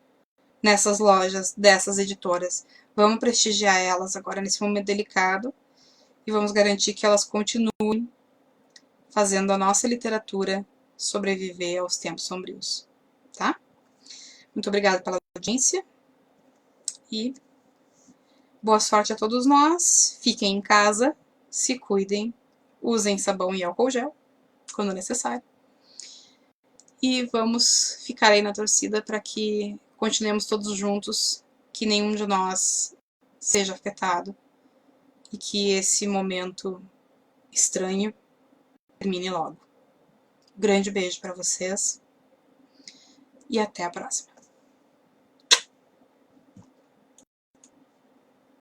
nessas lojas dessas editoras. Vamos prestigiar elas agora nesse momento delicado e vamos garantir que elas continuem fazendo a nossa literatura sobreviver aos tempos sombrios, tá? Muito obrigada pela audiência e boa sorte a todos nós. Fiquem em casa, se cuidem, usem sabão e álcool gel quando necessário. E vamos ficar aí na torcida para que continuemos todos juntos, que nenhum de nós seja afetado e que esse momento estranho termine logo. Grande beijo para vocês e até a próxima.